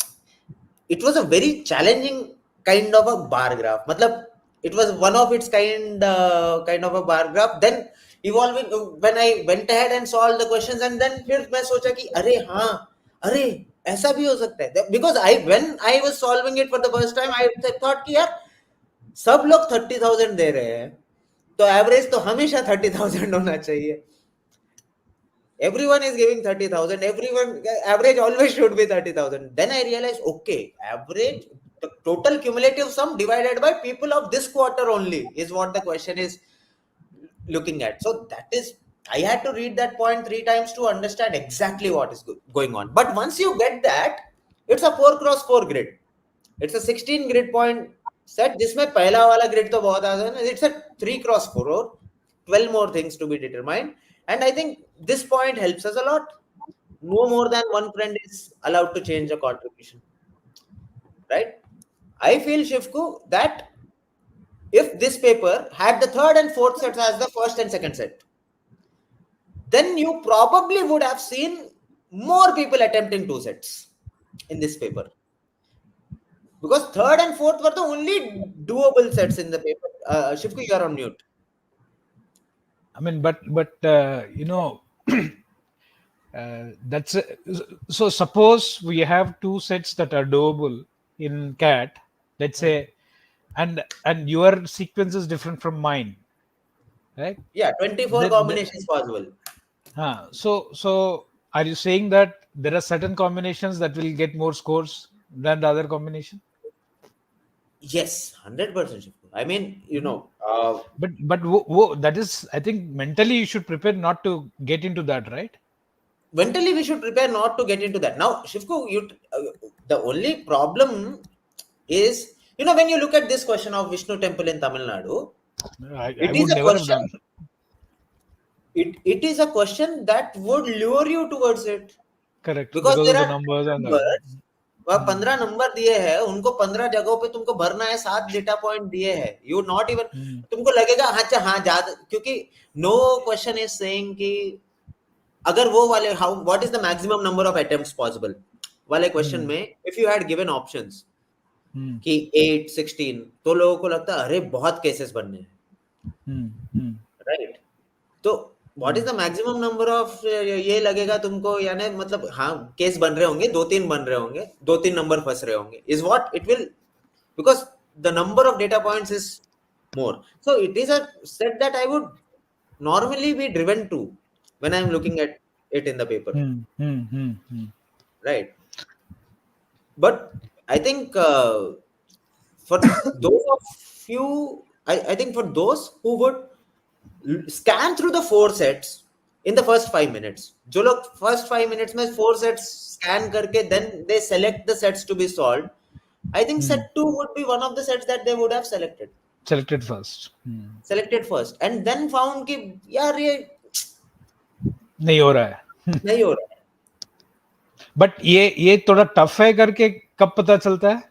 it was a very challenging kind of a bar graph. मतलब it was one of its kind of a bar graph. Then evolving when I went ahead and solved the questions, and then फिर मैं सोचा कि अरे हाँ अरे ऐसा भी हो सकता है. Because when I was solving it for the first time, I thought कि यार सब लोग 30,000 दे रहे हैं तो एवरेज तो हमेशा 30,000 होना चाहिए. Everyone is giving 30,000. Everyone average always should be 30,000. Then I realized, okay, average, the total cumulative sum divided by people of this quarter only is what the question is looking at. So that is, I had to read that point 3 times to understand exactly what is going on. But once you get that, it's a 4x4 grid. It's a 16 grid point set. जिसमें पहला वाला grid तो बहुत आसान है. It's a 3x4 or 12 more things to be determined. And I think this point helps us a lot. No more than one friend is allowed to change a contribution. Right? I feel, Shivku, that if this paper had the third and fourth sets as the first and second set, then you probably would have seen more people attempting 2 sets in this paper. Because third and fourth were the only doable sets in the paper. Shivku, you are on mute. I mean, but you know, that's so. Suppose we have 2 sets that are doable in CAT, let's say, and your sequence is different from mine, right? Yeah, 24 combinations possible. So are you saying that there are certain combinations that will get more scores than the other combination? Yes, 100%. I mean, you know, But that is, I think mentally you should prepare not to get into that, right? mentally we should prepare not to get into that. Now, Shivku, the only problem is, you know, when you look at this question of Vishnu temple in Tamil Nadu, I it would is a never have question. done. It is a question that would lure you towards it. Correct. Because of there the are numbers and numbers. वह 15 number दिए हैं, उनको 15 जगहों पे तुमको भरना है, 7 data point दिए हैं. यू नॉट इवन, तुमको लगेगा हाँ ज्यादा, क्योंकि नो क्वेश्चन इज सेइंग कि अगर वो वाले how what is the maximum number of attempts possible वाले क्वेश्चन में if you had given options कि 8 16, तो लोगों को लगता है अरे बहुत केसेस बनने हैं, राइट? तो what is the maximum number of, ये लगेगा तुमको, यानी मतलब हाँ केस बन रहे होंगे, 2-3 बन रहे होंगे, 2-3 नंबर फंस रहे होंगे, is what it will, because the number of data points is more. So it is a set that I would normally be driven to when I'm looking at it in the paper. Right? But I think for those of you, I think for those who would scan through the 4 sets in the first 5 minutes, जो लोग first 5 minutes में 4 sets scan करके then they select the sets to be solved, I think set 2 would be one of the sets that they would have selected first and then found कि यार ये नहीं हो रहा है. नहीं हो रहा है. बट ये थोड़ा टफ है करके कब पता चलता है?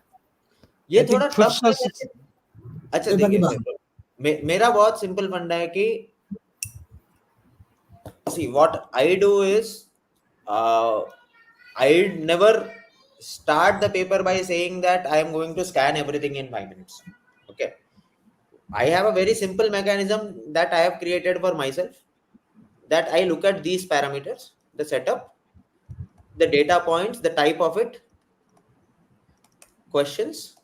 ये थोड़ा टफ है करके, अच्छा देखिए, मेरा बहुत सिंपल फंडा है कि see what I do is I never start the paper by saying that I am going to scan everything in 5 minutes. Okay, I have a very simple mechanism that I have created for myself, that I look at these parameters, the setup, the data points, the type of it, questions,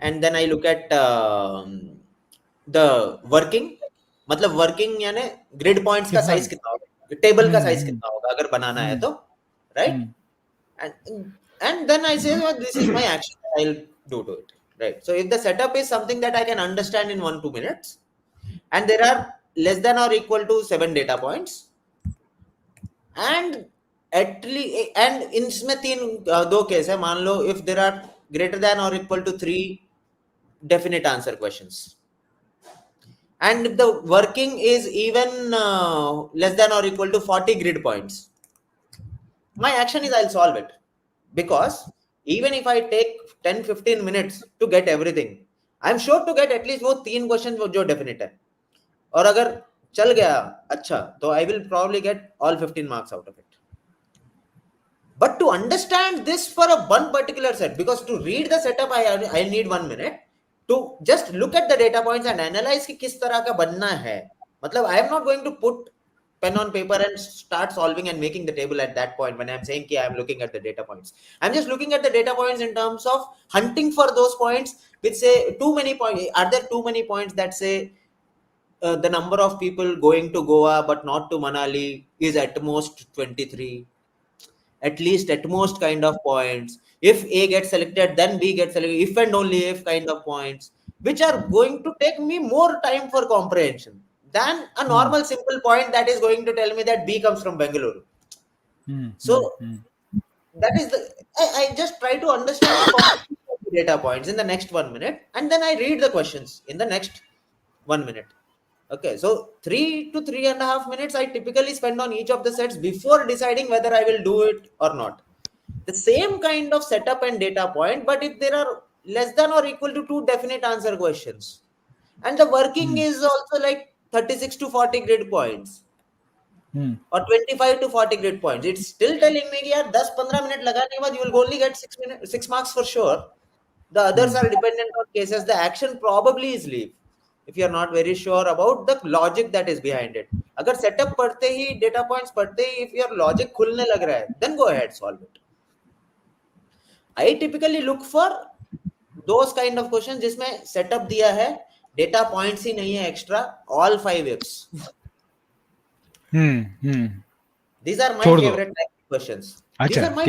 and then I look at the working. मतलब working यानी grid points का size कितना होगा, table का size कितना होगा अगर बनाना है तो, right? And then I say, well, this is my action I'll do to it, right? So if the setup is something that I can understand in 1-2 minutes and there are less than or equal to 7 data points, and at least, and इसमें दो case है, मान लो if there are greater than or equal to 3 definite answer questions, and if the working is even less than or equal to 40 grid points, my action is I'll solve it, because even if I take 10-15 minutes to get everything, I'm sure to get at least वो 3 questions जो definite है, और अगर चल गया अच्छा तो I will probably get all 15 marks out of it. But to understand this for a one particular set, because to read the setup I need 1 minute, to just look at the data points and analyze कि किस तरह का बनना है, मतलब I am not going to put pen on paper and start solving and making the table at that point when I'm saying कि I am looking at the data points. I'm just looking at the data points in terms of hunting for those points which say too many points. Are there too many points that say the number of people going to Goa but not to Manali is at most 23? At least at most kind of points. If A gets selected, then B gets selected. If and only if kind of points, which are going to take me more time for comprehension than a normal simple point that is going to tell me that B comes from Bengaluru. So that is the, I just try to understand the data points in the next 1 minute, and then I read the questions in the next 1 minute. Okay, so 3 to 3.5 minutes I typically spend on each of the sets before deciding whether I will do it or not. The same kind of setup and data point, but if there are less than or equal to 2 definite answer questions, and the working is also like 36 to 40 grid points, or 25 to 40 grid points, it's still telling me यार 10-15 minute लगाने के बाद you will only get 6 marks for sure. The others are dependent on cases. The action probably is leave if you are not very sure about the logic that is behind it. अगर setup पढ़ते ही data points पढ़ते ही if your logic खुलने लग रहा है, then go ahead, solve it. I typically look for those kind of questions जिसमें setup दिया है, data points ही नहीं है extra, all 5 ifs. These are my favorite type of questions. These are my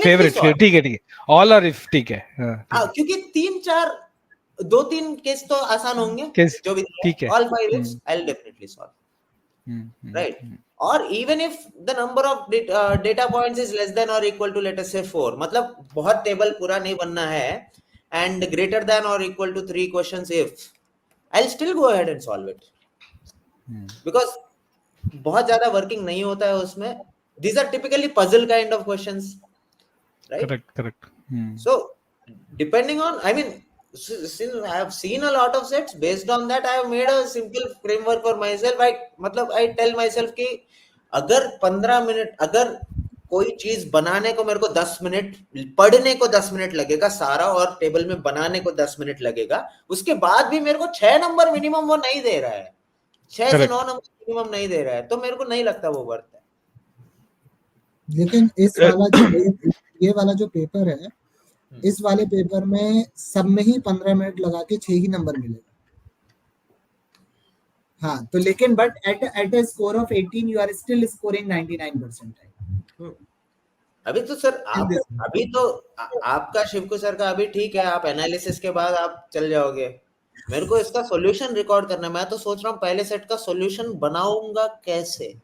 favorite. ठीक है. All are if ठीक है. क्योंकि 3-4 2-3 केस तो आसान होंगे जो भी ठीक है. All 5 ifs I'll definitely solve. Right? Or even if the number of data points is less than or equal to let us say 4, मतलब बहुत टेबल पूरा नहीं बनना है, and greater than or equal to 3 questions if, I'll still go ahead and solve it. Because बहुत ज्यादा working नहीं होता है उसमें. These are typically puzzle kind of questions, right? Correct. So depending on, I mean, since I have seen a lot of sets, based on that I have made a simple framework for myself. I tell myself कि अगर 15 minute, अगर कोई चीज बनाने को मेरे को 10 minute, पढ़ने को 10 मिनट लगेगा सारा, और टेबल में बनाने को 10 मिनट लगेगा, उसके बाद भी मेरे को 6 नंबर मिनिमम वो नहीं दे रहा है, 6 से 9 नंबर मिनिमम नहीं दे रहा है, तो मेरे को नहीं लगता वो वर्थ है. लेकिन इस वाला जो ये वाला जो पेपर है, इस वाले पेपर में सब में ही 15 मिनट लगा के 6 ही नंबर मिलेगा. हाँ, तो लेकिन but at a score of 18 you are still scoring 99%. अभी तो सर अभी तो आपका शिवकु सर का अभी ठीक है, आप एनालिसिस के बाद आप चल जाओगे. मेरे को इसका सॉल्यूशन रिकॉर्ड करना है. मैं तो सोच रहा हूँ पहले सेट का सॉल्यूशन बनाऊंगा कैसे.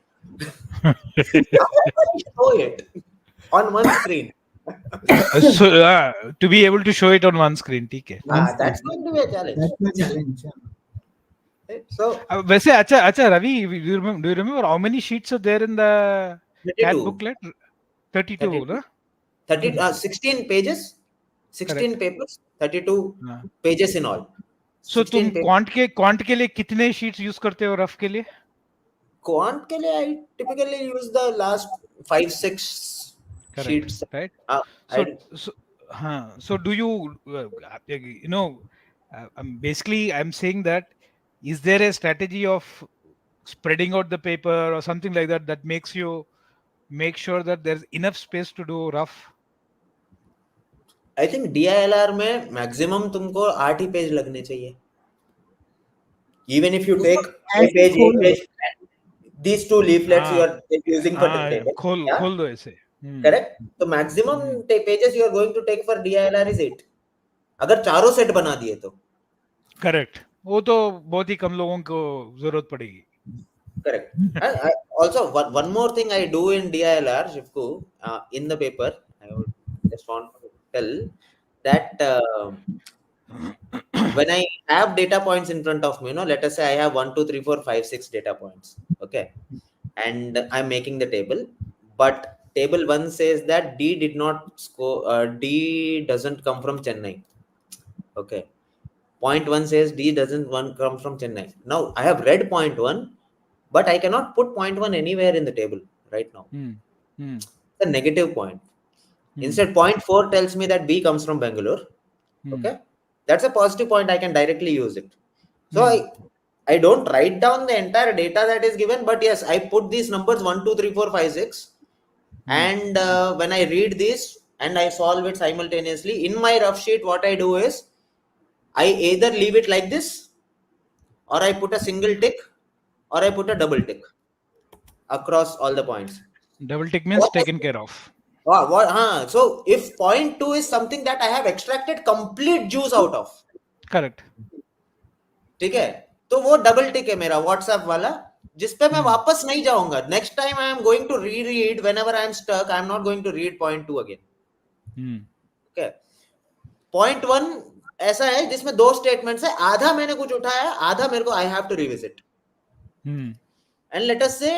show it on one screen. So to be able to show it on one screen, ठीक है. That's going to be a challenge. That's my challenge. So वैसे अच्छा Ravi, do you remember how many sheets are there in the CAT booklet? 32, no? 16 pages, 16 papers, 32 pages in all. So तुम quant के लिए कितने sheets use करते हो rough के लिए? क्वांट के लिए I typically use the last 5-6 sheets, right? So do you basically I'm saying that, is there a strategy of spreading out the paper or something like that makes you make sure that there's enough space to do rough? I think DILR में maximum तुमको 8 ही page लगने चाहिए. Even if you take a page, these 2 leaflets you are using for the table. खोल दो ऐसे. Correct? तो maximum pages you are going to take for DILR is 8. अगर चारों सेट बना दिए तो. Correct. वो तो बहुत ही कम लोगों को जरूरत पड़ेगी. Correct. I also one more thing I do in DILR, Shivku, in the paper, I would just want to tell that when I have data points in front of me, let us say I have 1, 2, 3, 4, 5, 6 data points. Okay. And I'm making the table, but table 1 says that D did not score, D doesn't come from Chennai. Okay. Point 1 says D doesn't come from Chennai. Now I have read point 1, but I cannot put point 1 anywhere in the table right now. It's a negative point. Instead, point 4 tells me that B comes from Bangalore. Okay. That's a positive point. I can directly use it. So I don't write down the entire data that is given, but yes, I put these numbers 1, 2, 3, 4, 5, 6. And when I read this and I solve it simultaneously, in my rough sheet, what I do is I either leave it like this, or I put a single tick, or I put a double tick across all the points. Double tick means taken care of. So if point 2 is something that I have extracted complete juice out of, Correct. ठीक है, तो वो double tick है मेरा WhatsApp वाला, जिसपे मैं वापस नहीं जाऊंगा. Next time I am going to read whenever I am stuck, I am not going to read point 2 again. Okay. Point 1 ऐसा है जिसमें 2 स्टेटमेंट्स है, आधा मैंने कुछ उठाया, आधा मेरे को I have to revisit. And let us see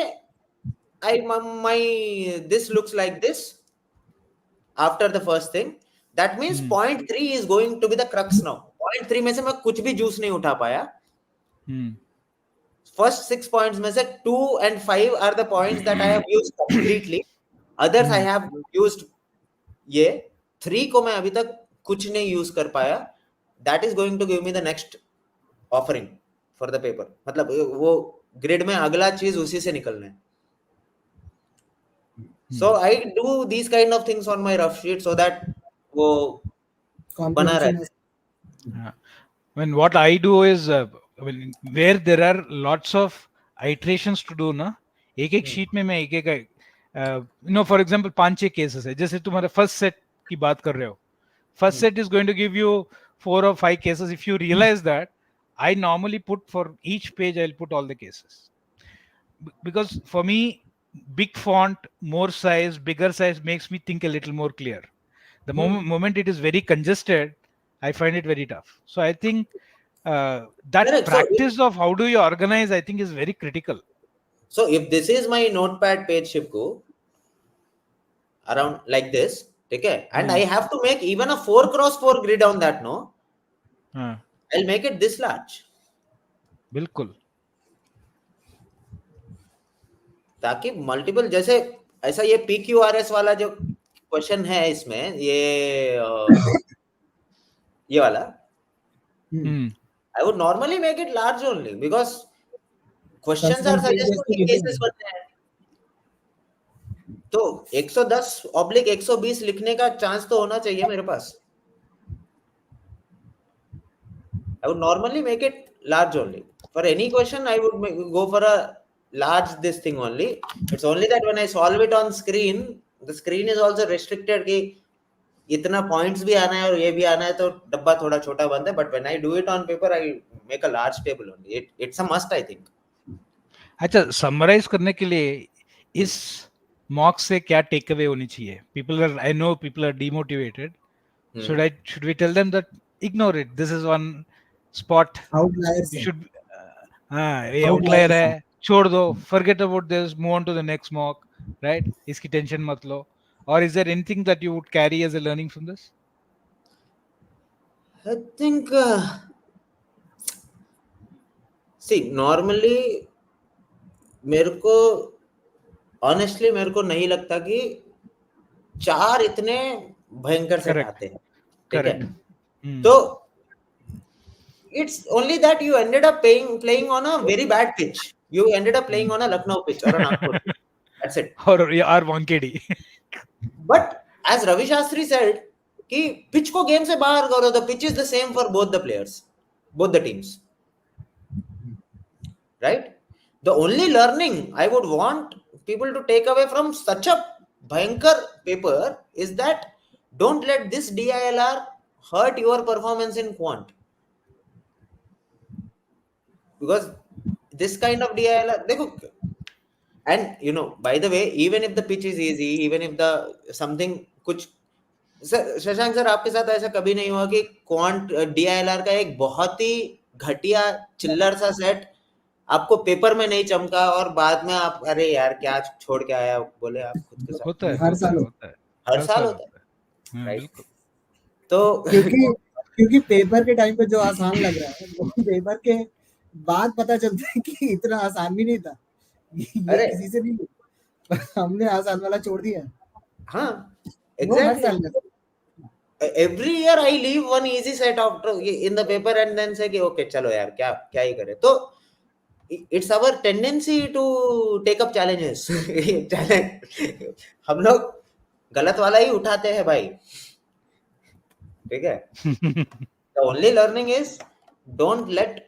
my this looks like this after the first thing. That means point 3 is going to be the crux now. Point 3 में से मैं कुछ भी जूस नहीं उठा पाया. First 6 points में से 2 and 5 are the points that I have used completely. Others I have used ये 3 को मैं अभी तक कुछ नहीं यूज कर पाया. That is going to give me the next offering for the paper. मतलब वो ग्रिड में अगला चीज उसी से निकलना है. So I do these kind of things on my rough sheet so that वो बना रहे. When what I do is where there are lots of iterations to do ना, एक sheet में मैं एक for example 5-6 cases है. जैसे तुम्हारे first set की बात कर रहे हो, first set is going to give you 4 or 5 cases. If you realize that, I normally put for each page I'll put all the cases, because for me big font, more size, bigger size makes me think a little more clear. The moment it is very congested, I find it very tough. So I think that Correct. practice of how do you organize, I think, is very critical. So if this is my notepad page, Shivku, around like this, okay, and I have to make even a 4x4 grid on that, no? I'll make it this large. बिल्कुल. ताकि multiple, जैसे ऐसा ये PQRS वाला जो question है इसमें, ये वाला, I would normally make it large only because questions are suggesting cases बनते हैं. तो 110/120 लिखने का चांस तो होना चाहिए मेरे पास. I would normally make it large only. For any question, I would go for a large this thing only. It's only that when I solve it on screen, the screen is also restricted कि इतना points भी आना है और ये भी आना है, तो डब्बा थोड़ा छोटा बनता है. But when I do it on paper, I make a large table only. It's a must, I think. अच्छा, summarize करने के लिए इस mock से क्या take away होनी चाहिए? I know people are demotivated. Should we tell them that ignore it? This is one spot. Outliers. You should outlier है, छोड़ दो, forget about this, move on to the next mock, right? इसकी tension मत लो. Or is there anything that you would carry as a learning from this? I think see, normally honestly मेरे को नहीं लगता कि 4 इतने भयंकर से आते हैं. ठीक है. तो it's only that you ended up playing on a very bad pitch. You ended up playing on a Lucknow pitch or a Nagpur pitch. That's it. Or R1KD. But as Ravi Shastri said, कि pitch को game से बाहर करो. The pitch is the same for both the players, both the teams. Right? The only learning I would want people to take away from such a bhayankar paper is that don't let this DILR hurt your performance in quant. Because this kind of DILR, देखो And you know, by the way, even if the pitch is easy, even if the something कुछ sir Shashank sir आपके साथ ऐसा कभी नहीं हुआ कि quant DILR का एक बहुत ही घटिया चिल्लर सा सेट आपको पेपर में नहीं चमका और बाद में आप अरे यार क्या छोड़ के आया बोले आप खुद के साथ? होता है, हर होता है, साल होता है, हर साल होता है, हाँ, राइट? बिल्कुल। तो क्योंकि पेपर के टाइम पे जो आसान लग रहा है वो पेपर के बाद पता चलता है कि इतना आसान भी नहीं था। ये अरे किसी से नहीं, हमने आसान वाला छोड़ दिया। हाँ, वो हर exactly. साल का। Every year I leave one easy set after in the paper and then say कि okay चलो यार क्या क्या ही करे। तो it's our tendency to take up challenges. हम लोग गलत वाला ही उठाते हैं भाई, ठीक है? The only learning is don't let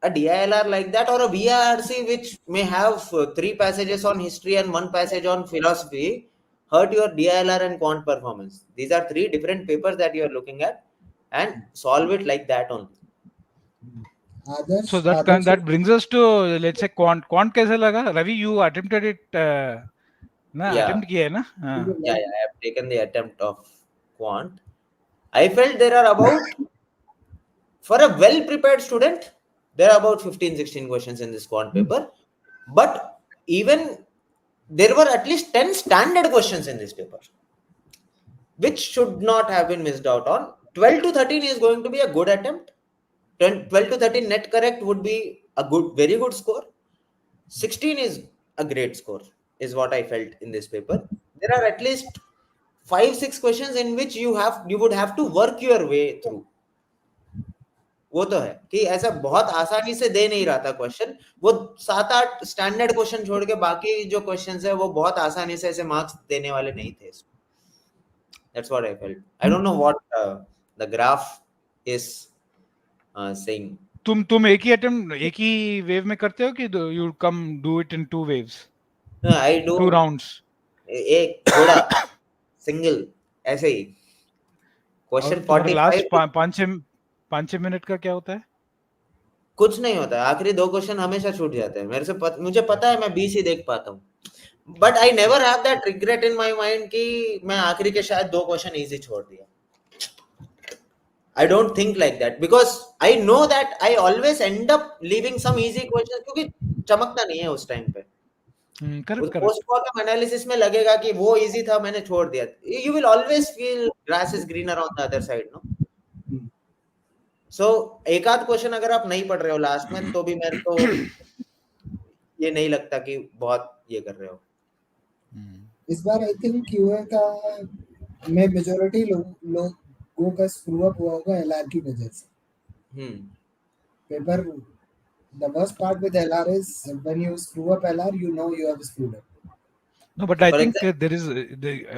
a DILR like that or a VARC which may have 3 passages on history and 1 passage on philosophy hurt your DILR and quant performance. These are 3 different papers that you are looking at, and solve it like that only. Adarsh So that brings us to, let's say, quant कैसे लगा? Ravi, you attempted it, ना Yeah. attempt किया है ना? हाँ. Yeah, I have taken the attempt of quant. I felt there are about, for a well prepared student, there are about 15-16 questions in this quant paper, but even there were at least 10 standard questions in this paper, which should not have been missed out on. 12 to 13 is going to be a good attempt. 12 to 13 net correct would be a very good score. 16 is a great score, is what I felt in this paper. There are at least 5-6 questions in which you would have to work your way through. वो तो है कि ऐसा बहुत आसानी से दे नहीं रहा था क्वेश्चन, वो 7-8 स्टैंडर्ड क्वेश्चन छोड़ के बाकी जो क्वेश्चंस है वो बहुत आसानी से ऐसे मार्क्स देने वाले नहीं थे। That's what I felt. I don't know what the graph is saying. तुम एक ही अटेम्प्ट एक ही वेव में करते हो कि you come do it in 2 waves? No, I do 2 rounds. एक थोड़ा सिंगल ऐसे ही क्वेश्चन 45 5-6 मिनट का क्या होता है? कुछ नहीं होता है, आखिरी 2 क्वेश्चन हमेशा छूट जाते हैं मेरे से। मुझे पता है मैं 20 ही देख पाता हूँ, but I never have that regret in my mind कि मैं आखिरी के शायद 2 क्वेश्चन इजी छोड़ दिया। I don't think like that because I know that I always end up leaving some easy questions क्योंकि चमकता नहीं है उस टाइम पे। करेक्ट। पोस्टमॉर्टम एनालिसिस में लगेगा कि वो इजी था मैंने छोड़ दिया। You will always feel grass is greener on the other side, no? So एक आध क्वेश्चन अगर आप नहीं पढ़ रहे हो लास्ट में तो भी मेरे को ये नहीं लगता कि बहुत ये कर रहे हो। इस बार आई थिंक क्यूए का में मेजॉरिटी लोगों का स्क्रू अप हुआ होगा एलआर की वजह से। Paper the worst part with LR is when you screw up LR, you know you have screwed up. No, but I think there is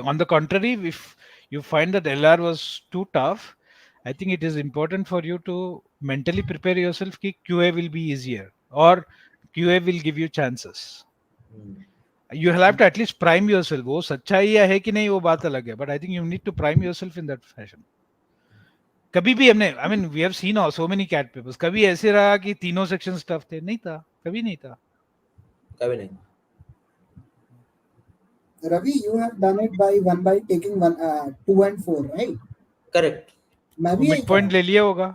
on the contrary, if you find that LR was too tough, I think it is important for you to mentally prepare yourself कि QA will be easier or QA will give you chances. You will have to at least prime yourself. वो सच्चाई है कि नहीं वो बात अलग है, but I think you need to prime yourself in that fashion. कभी भी हमने I mean we have seen so many CAT papers, कभी ऐसे रहा कि तीनों sections tough थे? नहीं था, कभी नहीं था। कभी नहीं। Ravi, you have done it by taking 2 and 4, right? Correct. मैं भी मिड पॉइंट ले लिया होगा।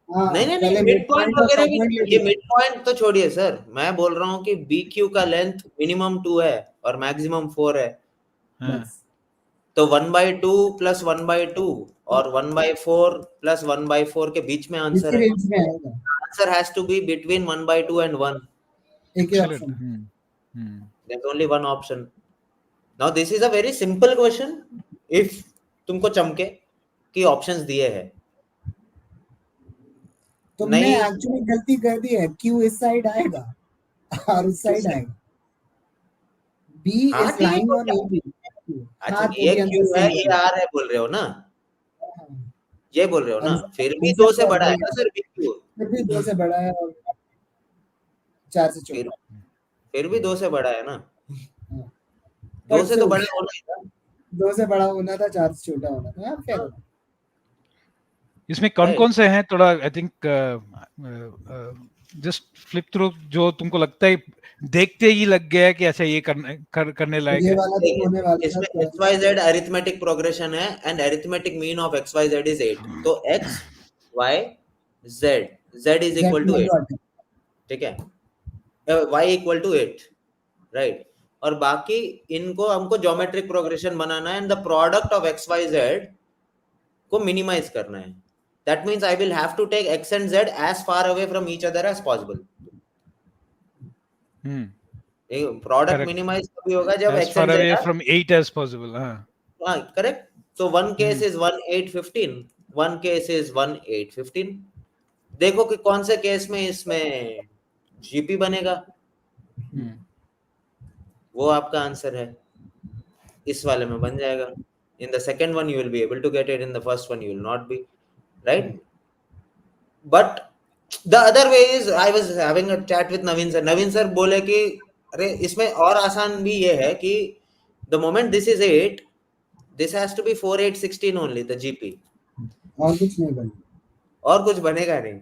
नहीं मिड पॉइंट वगैरह भी, ये मिड पॉइंट तो छोड़िए सर, मैं बोल रहा हूँ कि BQ का लेंथ मिनिमम 2 है और मैक्सिमम 4 है। तो 1/2 + 1/2 और 1/4 + 1/4 के बीच में आंसर है। Answer has to be between 1/2 and 1। एक ही option. There's only one option. Now this is a very simple question if तुमको चमके कि ऑप्शंस दिए हैं। तुमने एक्चुअली गलती कर दी है, क्यू इस साइड आएगा और उस साइड आएगा। B is lying on AB। अच्छा ये क्यू है ये आर है बोल रहे हो ना, ये बोल रहे हो ना, फिर भी 2 से बड़ा है ना सर BQ, फिर भी 2 से बड़ा है और 4 से छोटा, फिर भी 2 से बड़ा है ना। 2 से तो बड़ा होना ही था, 2 से बड़ा होना था, 4 से छोटा होना था। क्या इसमें कौन कौन से हैं थोड़ा I think just flip through जो तुमको लगता है देखते ही लग गया है कि अच्छा ये करने लायक ये है। वाला तो होने वाला इसमें था। XYZ अरिथमेटिक प्रोग्रेशन है and arithmetic mean of XYZ is 8, तो X Y Z Z is equal to 8, ठीक है, Y इक्वल टू 8, राइट। और बाकी इनको हमको ज्योमेट्रिक प्रोग्रेशन बनाना है and the product of XYZ को मिनिमाइज करना है। That means I will have to take X and Z as far away from each other as possible. Product Correct. Minimize तभी होगा जब As X far and Z away are, from 8 as possible. हाँ correct. So one case is 1 8 15, one case is 1 8 15। देखो कि कौन से case में इसमें जीपी बनेगा, वो आपका आंसर है। इस वाले में बन जाएगा। In the second one you will be able to get it, in the first one you will not be, right? But the other way is, I was having a chat with Naveen sir. Naveen sir बोले कि अरे इसमें और आसान भी ये है कि the moment this is 8, this has to be 4 8 16 only, the GP. और कुछ नहीं बनेगा, और कुछ बनेगा नहीं,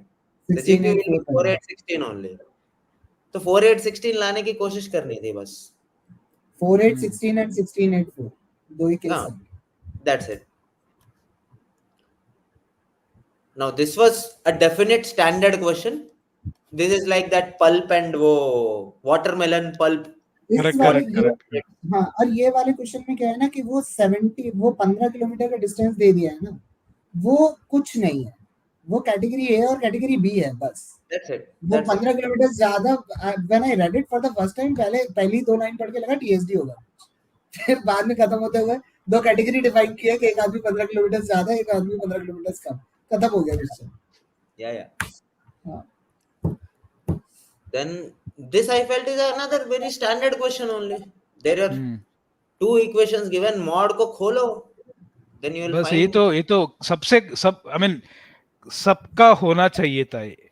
the 16 GP and will be 4 4 8 16 only. तो 4 8 16 लाने की कोशिश करनी थी बस। 4 8 16 and 16 8 4 दो ही केस हाँ, हैं। that's it. Now this was a definite standard question. This is like that pulp and वो watermelon pulp. इस वाले ये, हाँ, और ये वाले क्वेश्चन में क्या है ना कि वो 15 किलोमीटर का डिस्टेंस दे दिया है ना, वो कुछ नहीं है, वो कैटेगरी ए और कैटेगरी बी है बस। That's it. वो 15 किलोमीटर ज्यादा, when I read it for the first time, पहली दो लाइन पढ़ के लगा टीएसडी होगा, फिर बाद में खत्म होते हुए दो कैटेगरी डिफाइन किया कि एक आदमी 15 किलोमीटर ज्यादा, एक आदमी 15 किलोमीटर कम, खत्म हो गया question. Yeah. Then this I felt is another very standard question only. There are two equations given, mod को खोलो, then you will बस find. ये तो सब I mean सबका होना चाहिए था ये।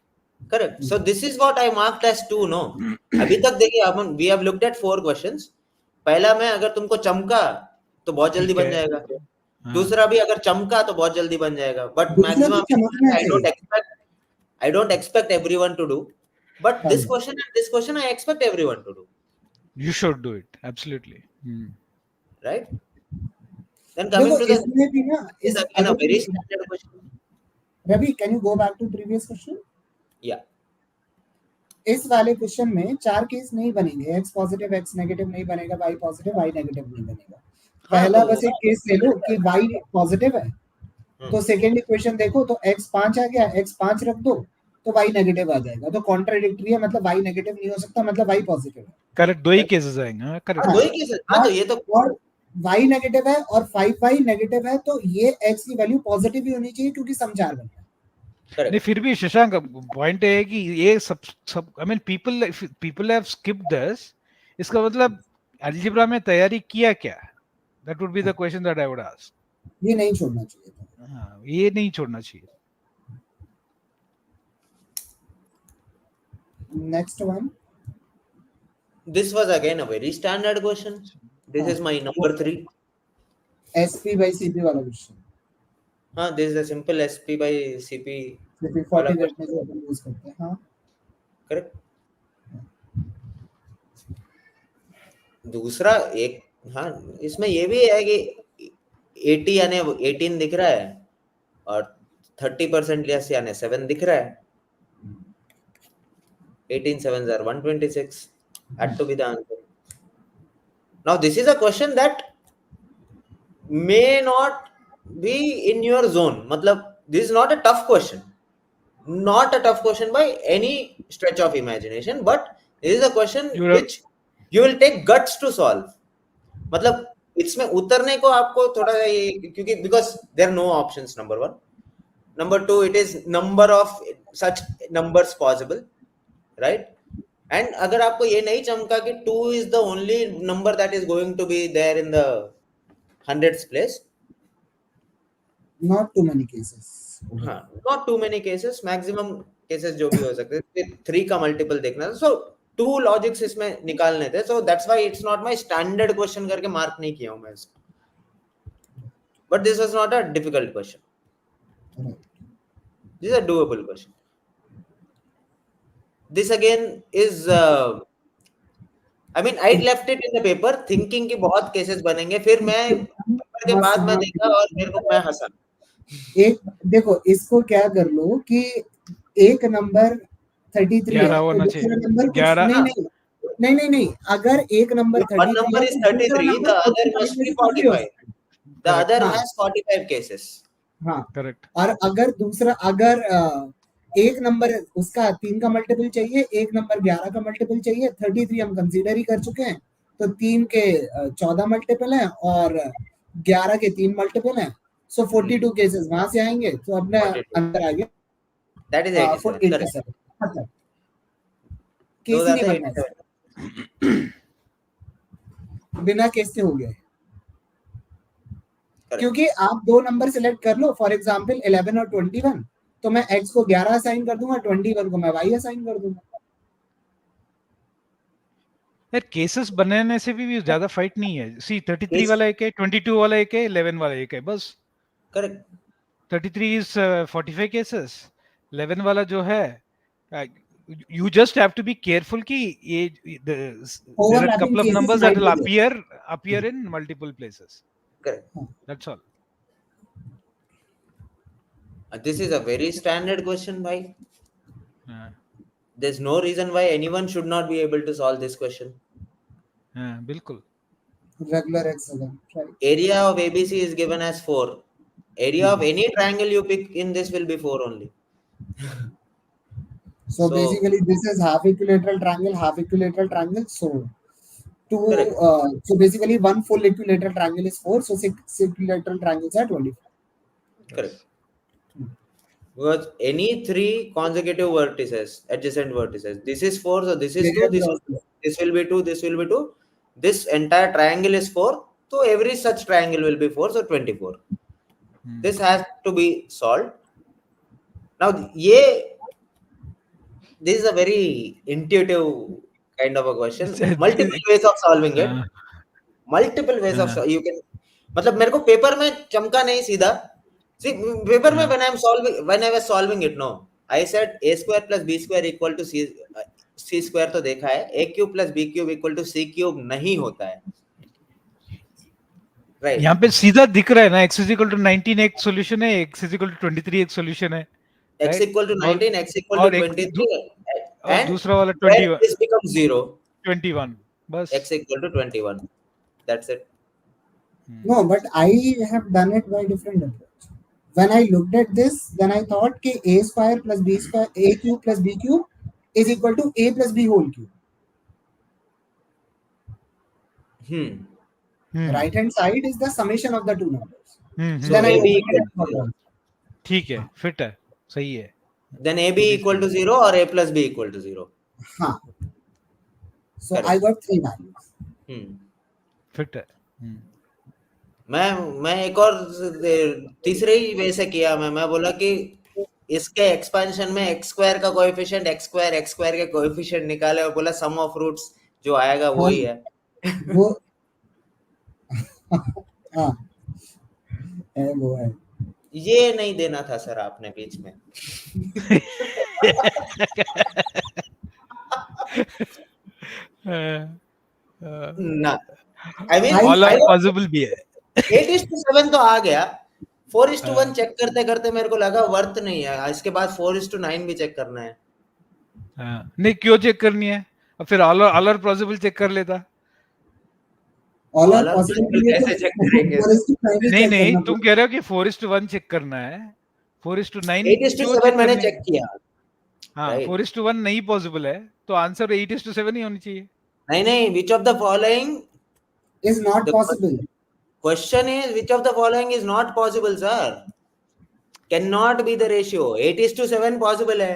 Correct. So this is what I marked as 2, no? अभी तक देखिए अपन we have looked at 4 questions. पहला में अगर तुमको चमका तो बहुत जल्दी बन जाएगा, दूसरा भी अगर चमका तो बहुत जल्दी बन जाएगा, but maximum I don't expect everyone to do, but this question and this question I expect everyone to do. You should do it, absolutely. Right? Then coming to the इसमें भी ना is again a very standard question. Ravi, can you go back to previous question? Yeah. इस वाले question में 4 case नहीं बनेंगे, x positive x negative नहीं बनेगा, y पॉजिटिव y नेगेटिव नहीं बनेगा। पहला बस एक केस ले लो कि y पॉजिटिव है, तो सेकंड इक्वेशन देखो तो x 5 आ गया, x 5 रख दो तो y नेगेटिव आ जाएगा, तो कॉन्ट्राडिक्टरी है, मतलब y नेगेटिव नहीं हो सकता, मतलब y पॉजिटिव है। करेक्ट, दो ही केसेस आएंगे। करेक्ट, दो ही केसेस। हां, तो ये तो और y नेगेटिव है और 5y नेगेटिव है, तो ये x की वैल्यू पॉजिटिव ही होनी चाहिए क्योंकि सम 4 बन रहा है। नहीं, फिर भी शशांक पॉइंट है कि ये सब I mean people have skipped this, इसका मतलब अलजेब्रा में तैयारी किया क्या? That would be the question that I would ask. ये नहीं छोड़ना चाहिए था। हाँ, ये नहीं छोड़ना चाहिए। Next one. This was again a very standard question. This is my number 3. SP by CP वाला क्वेश्चन। हाँ, this is a simple SP by CP 40 में जो अपन यूज करते हैं। हाँ, करेक्ट। दूसरा एक, हाँ इसमें ये भी है कि 80 यानी 18 दिख रहा है और 30% लेस यानी 7 दिख रहा है। 18 sevens are 126. Had to be the answer. Now this is a question that may not be in your zone. मतलब this is not a tough question. Not a tough question by any stretch of imagination, but this is a question which you will take guts to solve. मतलब इसमें उतरने को आपको थोड़ा क्योंकि because there are no options, number 1. Number 2, it is number of such numbers possible, right? And अगर आपको ये नहीं चमका कि 2 is the only number that is going to be there in the hundreds place. Not too many cases. हाँ, not too many cases. Maximum cases जो भी हो सकते हैं, 3 का multiple देखना। So 2 logics इसमें निकालने थे, so that's why it's not my standard question करके मार्क नहीं किया हूँ मैं इसको। But this was not a difficult question. This is a doable question. this again is I mean I left it in the paper thinking कि बहुत cases बनेंगे, फिर मैं पेपर के बाद मैं देखा और मेरे को मैं हंसा। एक देखो इसको क्या कर लो कि एक नंबर 33 है, 11 होना दूसरा चाहिए। नंबर 11 नहीं, अगर एक नंबर One 33 number है is तो दूसरा 33, number the other 45 must be में से कुछ भी हो 45. सकता है। The other हाँ। has 45 cases. हाँ, करेक्ट। और अगर एक नंबर उसका 3 का मल्टीपल चाहिए, एक नंबर 11 का मल्टीपल चाहिए, 33 हम कंसीडर ही कर चुके हैं, तो 3 के 14 मल्टीपल हैं और 11 के 3 मल्टीपल हैं, सो 42 केसेस वहां से आएंगे, तो अपना 42. अंतर आ गया That is 87. Correct. 87। मतलब केस Those ही are नहीं the बनना 87. बिना केस से हो गया है। Correct. क्योंकि आप दो नंबर सिलेक्ट कर लो, फॉर एग्जांपल 11 और 21, तो मैं x को 11 असाइन कर दूंगा, 21 को मैं y असाइन कर दूंगा। यार केसेस बनाने से भी ज्यादा फाइट नहीं है। सी 33 Case- वाला एक है, 22 वाला एक है, 11 वाला एक है, बस। Correct. 33 is 45 cases, 11 वाला जो है you just have to be careful कि ये there are Overlapping couple of cases numbers that might will be appear in multiple places. Correct. That's all. This is a very standard question, bhai. हाँ, There's no reason why anyone should not be able to solve this question. हाँ, बिल्कुल। regular hexagon, right? Area of ABC is given as 4. Area of any triangle you pick in this will be 4 only. So So- basically this is half equilateral triangle, so two Correct. so basically one full equilateral triangle is 4, so 6 equilateral triangles are 25. Correct. Because any 3 consecutive vertices, adjacent vertices, this is 4, so this is 2, this will be 2, this will be 2. This entire triangle is 4, so every such triangle will be 4, so 24. This has to be solved. Now, this is a very intuitive kind of a question. Multiple ways of solving it. Multiple ways of you can. मतलब मेरे को paper में चमका नहीं सीधा. See, paper में when I was solving it, no, I said a square plus b square equal to c square तो देखा है, a cube plus b cube equal to c cube नहीं होता है. Right. यहाँ पे सीधा दिख रहा है ना, x is equal to 19 एक सॉल्यूशन है, x is equal to 23 एक सॉल्यूशन है, x equal to 19, x equal to 23, और दूसरा वाला 21. This becomes 0. 21, बस। X equal to 21. That's it. No, but I have done it by different approach. When I looked at this, then I thought कि a square plus b square, a cube plus b cube is equal to a plus b whole cube. Right hand side is the summation of the two numbers. So Then I AB opened equal it to 0. ठीक है, fit है, सही है। Then AB equal to 0 or a plus b equal to 0. हाँ. So Correct. I got 3 values. Fit है। मैं एक और तीसरे ही वे से किया, मैं बोला कि इसके एक्सपेंशन में x स्क्वायर का कोएफिशिएंट x स्क्वायर के कोएफिशिएंट निकाले और बोला सम ऑफ रूट्स जो आएगा वो ही है। वो हाँ है वो है। ये नहीं देना था सर आपने बीच में। ना I mean all are possible भी है। 8:7 तो आ गया, 4:1 चेक करते करते मेरे को लगा वर्थ नहीं है, इसके बाद 4:9 भी चेक करना है। नहीं क्यों चेक करनी है, अब फिर ऑल आर पॉसिबल चेक कर लेता। ऑल आर पॉसिबल कैसे चेक करेंगे? नहीं तुम कह रहे हो कि 4:1 चेक करना है, 4:9 8:7 मैंने चेक किया। हाँ 4:1 नहीं पॉसिबल है, तो आंसर 8:7 ही होनी चाहिए। नहीं which of the following is not possible. Question is which of the following is not possible, sir? Cannot be the ratio. 8:7 possible है।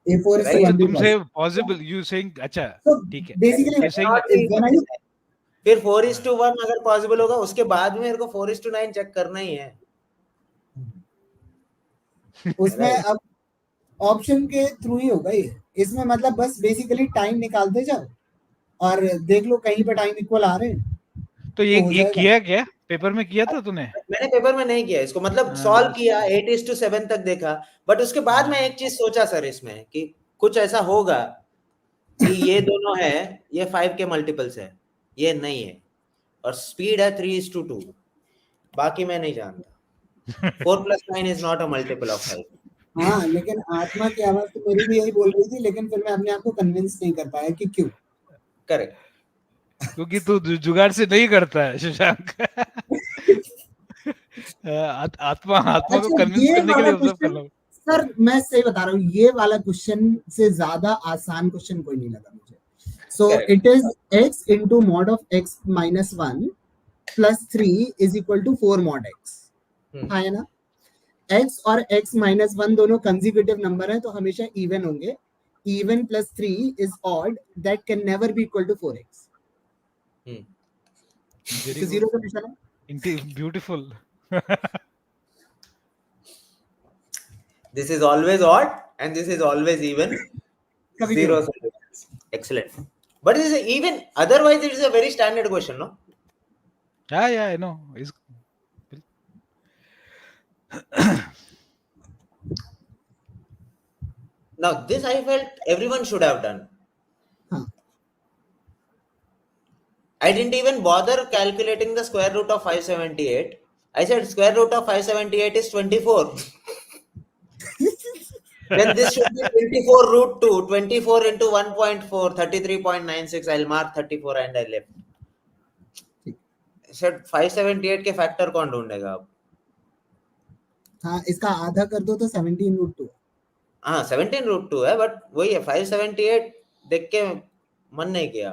A4:1 तुमसे possible you saying अच्छा ठीक है। Basically फिर 4:1 अगर possible होगा उसके बाद में मेरे को 4:9 चेक करना ही है। उसमें अब ऑप्शन के थ्रू ही होगा ये, इसमें मतलब बस बेसिकली टाइम निकालते जाओ और देख लो कहीं पे टाइम इक्वल आ रहे हैं। तो ये किया क्या पेपर में किया था तूने? मैंने पेपर में नहीं किया इसको, मतलब सॉल्व किया 8:7 तक देखा, बट उसके बाद मैं एक चीज सोचा सर इसमें कि कुछ ऐसा होगा कि ये दोनों है, ये 5 के मल्टीपल्स है, ये नहीं है, और स्पीड है 3:2, बाकी मैं नहीं जानता। 4 + 9 is not a multiple of 5। हाँ, लेकिन आत्मा की आवाज तो मेरी भी यही बोल रही थी, लेकिन फिर मैं अपने आप को कन्विंस नहीं कर पाया कि क्यों। करेक्ट, क्योंकि तू जुगाड़ से नहीं करता है शशांक। आत्मा आत्मा को अच्छा, कन्विंस ये करने के वाला लिए ऑब्जर्व क्वेश्चन करना। सर, मैं सही बता रहा हूँ, ये वाला क्वेश्चन से ज्यादा आसान क्वेश्चन कोई नहीं लगा मुझे। सो Correct. It is x into mod of x minus 1 plus 3 is equal to 4 mod x। हाँ है ना? x और x minus 1 दोनों कंसेक्यूटिव नंबर है, तो हमेशा इवन होंगे। Even plus 3 is odd, that can never be equal to 4x। Very तो good. जीरो का निशान है। Beautiful. This is always odd and this is always even. कभी नहीं Zero होगा। solutions. Excellent. But it is even otherwise it is a very standard question, no? Yeah, I know. Now this I felt everyone should have done. हाँ, I didn't even bother calculating the square root of 578. I said square root of 578 is 24. Then this should be 24 root 2. 24 into 1.4, 33.96. I'll mark 34 and I left. I said 578 के factor कौन ढूंढेगा अब? हाँ, इसका आधा कर दो तो 17√2। हाँ 17√2 है, बट वही है 578 देख के मन नहीं किया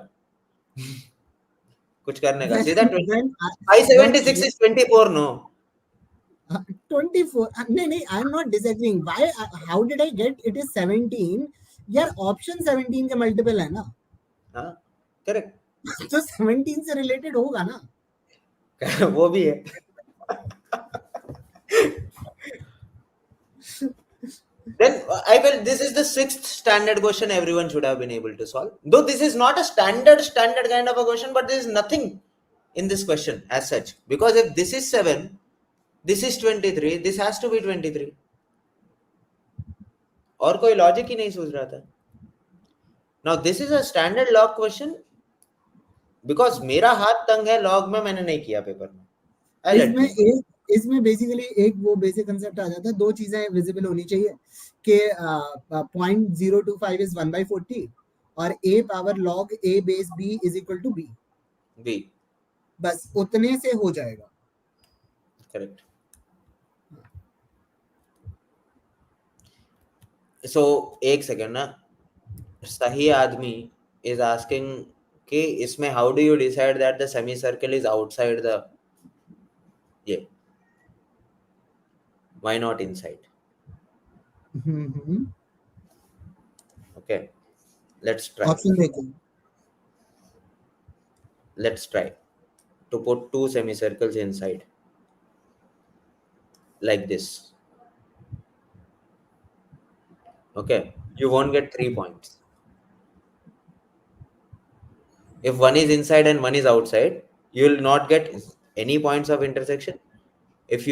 कुछ करने का। सीधा 576 is 24, no? 24। नहीं, आई am not disagreeing. Why, how did I get it is 17? यार ऑप्शन 17 के मल्टीपल है ना। हाँ करेक्ट, तो 17 से रिलेटेड होगा ना। वो भी है। Then I felt this is the 6th standard question everyone should have been able to solve. Though this is not a standard kind of a question, but there is nothing in this question as such. Because if this is 7, this is 23, this has to be 23. और कोई logic ही नहीं सोच रहा था। Now this is a standard log question because मेरा हाथ तंग है लॉग में, मैंने नहीं किया पेपर में। इसमें बेसिकली एक वो बेसिक कंसेप्ट आ जाता है। दो चीजें विजिबल होनी चाहिए कि 0.025 इज 1/40 और a power log a base b is equal to b। बस उतने से हो जाएगा। करेक्ट। सो एक सेकेंड ना, सही आदमी इज आस्किंग कि इसमें how do you decide that the semi circle is outside the, ये why not inside? Okay, let's try. Option देखो। Let's try to put 2 semicircles inside like this. Okay, you won't get 3 points. If one is inside and one is outside, you will not get any points of intersection. If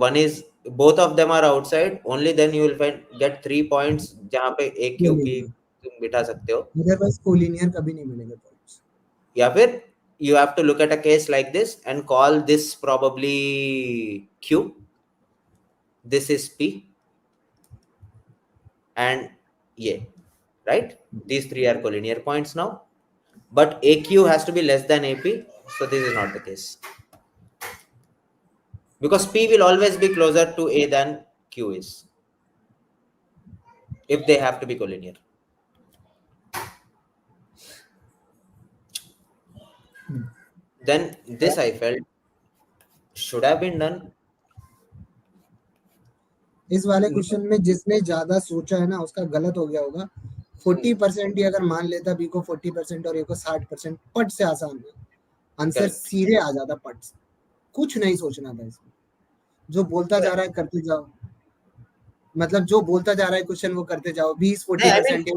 one is, both of them are outside, only then you will get 3 points जहाँ पे एक cube की तुम बिठा सकते हो। Otherwise collinear कभी नहीं मिलेगा पॉइंट्स। या फिर you have to look at a case like this and call this probably Q, this is P, and yeah, right? These three are collinear points now, but AQ has to be less than AP, so this is not the case because P will always be closer to A than Q is if they have to be collinear. Then this I felt should have been done. इस वाले question में जिसने ज्यादा सोचा है ना उसका गलत हो गया होगा। 40% ही अगर मान लेता बी को 40% और ए को 60%, पट से आसान है आंसर, सीधे आ जाता पट से। कुछ नहीं सोचना था इसमें। जो बोलता जा रहा है करते जाओ, मतलब जो बोलता जा रहा है क्वेश्चन वो करते जाओ। 20-40%